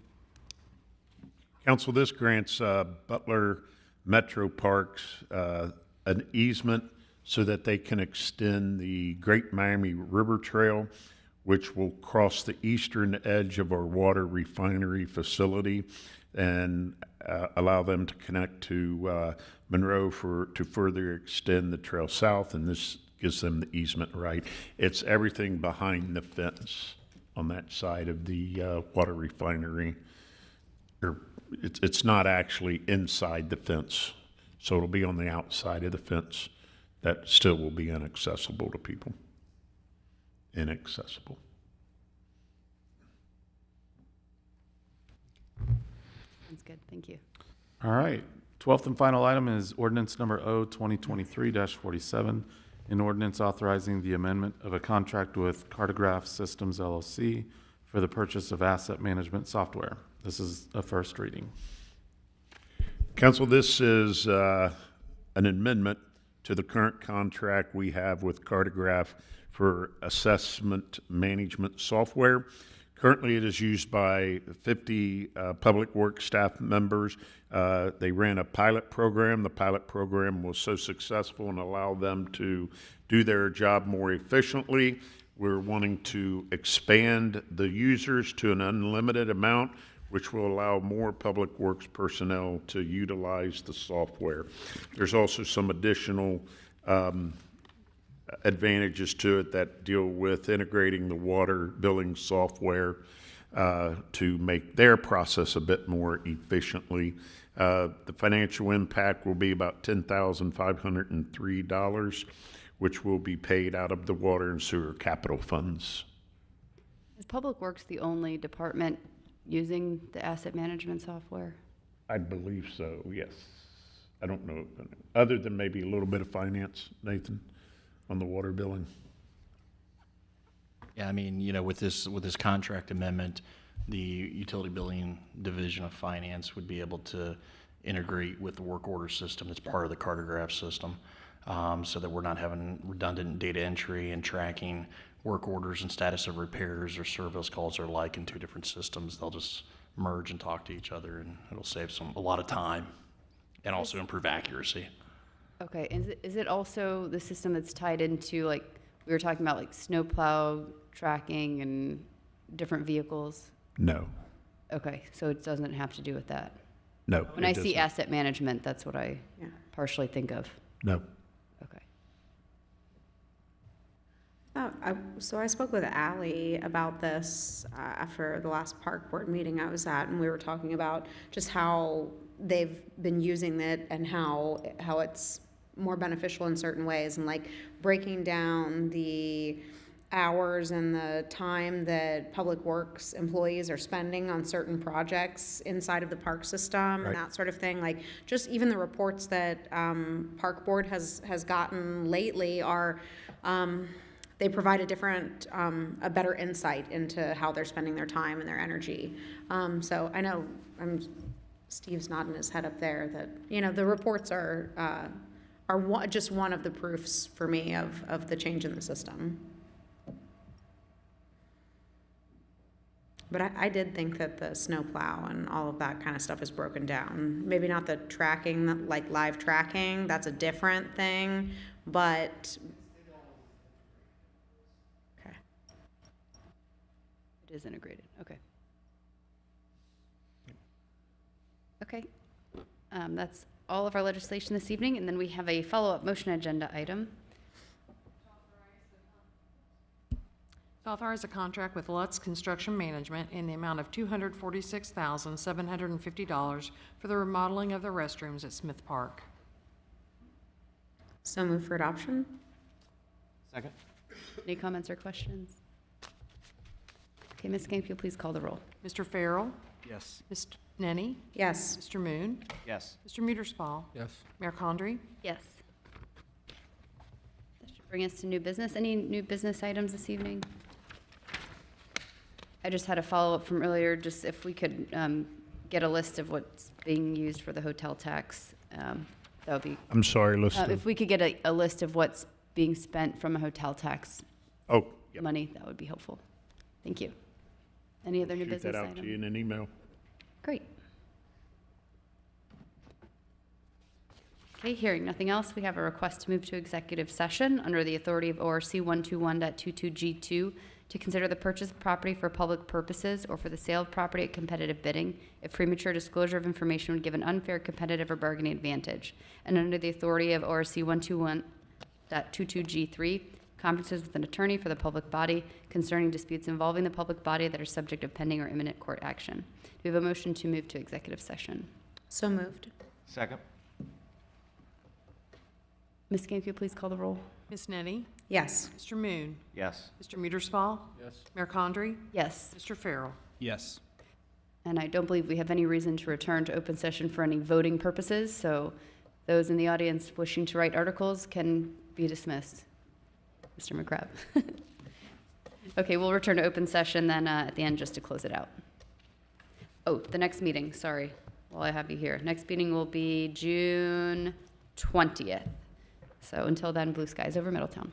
Council, this grants Butler Metro Parks an easement so that they can extend the Great Miami River Trail, which will cross the eastern edge of our water refinery facility and allow them to connect to Monroe to further extend the trail south, and this gives them the easement right. It's everything behind the fence on that side of the water refinery. It's not actually inside the fence, so it'll be on the outside of the fence. That still will be inaccessible to people. Inaccessible. That's good. Thank you. All right. 12th and final item is ordinance number O-2023-47, an ordinance authorizing the amendment of a contract with Cartograph Systems LLC for the purchase of asset management software. This is a first reading. Council, this is an amendment to the current contract we have with Cartograph for assessment management software. Currently, it is used by 50 public works staff members. They ran a pilot program. The pilot program was so successful and allowed them to do their job more efficiently. We're wanting to expand the users to an unlimited amount, which will allow more public works personnel to utilize the software. There's also some additional advantages to it that deal with integrating the water billing software to make their process a bit more efficiently. The financial impact will be about $10,503, which will be paid out of the water and sewer capital funds. Is Public Works the only department using the asset management software? I believe so, yes. I don't know, other than maybe a little bit of finance, Nathan, on the water billing. Yeah, I mean, with this contract amendment, the utility billing division of finance would be able to integrate with the work order system that's part of the Cartograph system, so that we're not having redundant data entry and tracking work orders and status of repairs or service calls or like in two different systems. They'll just merge and talk to each other, and it'll save a lot of time and also improve accuracy. Okay, is it also the system that's tied into, like, we were talking about, like, snowplow tracking and different vehicles? No, Okay, so it doesn't have to do with that? no. When it I see doesn't. asset management, that's what I Yeah. partially think of. No. Okay. So I spoke with Ally about this after the last park board meeting I was at, and we were talking about just how they've been using it and how it's more beneficial in certain ways, and like breaking down the hours and the time that public works employees are spending on certain projects inside of the park system. Right. And that sort of thing. Like just even the reports that park board has gotten lately are they provide a better insight into how they're spending their time and their energy. So I know Steve's nodding his head up there that the reports are just one of the proofs for me of the change in the system. But I did think that the snowplow and all of that kind of stuff is broken down. Maybe not the tracking, like live tracking, that's a different thing, but. Okay. It is integrated, okay. Okay, that's all of our legislation this evening, and then we have a follow-up motion agenda item. To authorize a contract with Lutz Construction Management in the amount of $246,750 for the remodeling of the restrooms at Smith Park. So move for adoption? Second? Any comments or questions? Okay, Ms. Skank, you'll please call the roll. Mr. Farrell? Yes. Ms. Nenny? Yes. Mr. Moon? Yes. Mr. Muederspaw? Yes. Mayor Condrey? Yes. That should bring us to new business. Any new business items this evening? I just had a follow-up from earlier, just if we could get a list of what's being used for the hotel tax. That would be, I'm sorry, listen. if we could get a list of what's being spent from a hotel tax Oh, yep. money, that would be helpful. Thank you. Any other new Shoot business that item? out to you in an email. Great. Okay, hearing nothing else, we have a request to move to executive session under the authority of ORC 121.22G2 to consider the purchase of property for public purposes or for the sale of property at competitive bidding if premature disclosure of information would give an unfair competitive or bargaining advantage. And under the authority of ORC 121.22G3, conferences with an attorney for the public body concerning disputes involving the public body that are subject of pending or imminent court action. Do we have a motion to move to executive session? So moved. Second? Ms. Skank, will you please call the roll? Ms. Nenny? Yes. Mr. Moon? Yes. Mr. Muederspaw? Yes. Mayor Condrey? Yes. Mr. Farrell? Yes. And I don't believe we have any reason to return to open session for any voting purposes, so those in the audience wishing to write articles can be dismissed. Mr. McCrabb. Okay, we'll return to open session then at the end just to close it out. Oh, the next meeting, sorry, while I have you here. Next meeting will be June 20th. So until then, blue skies over Middletown.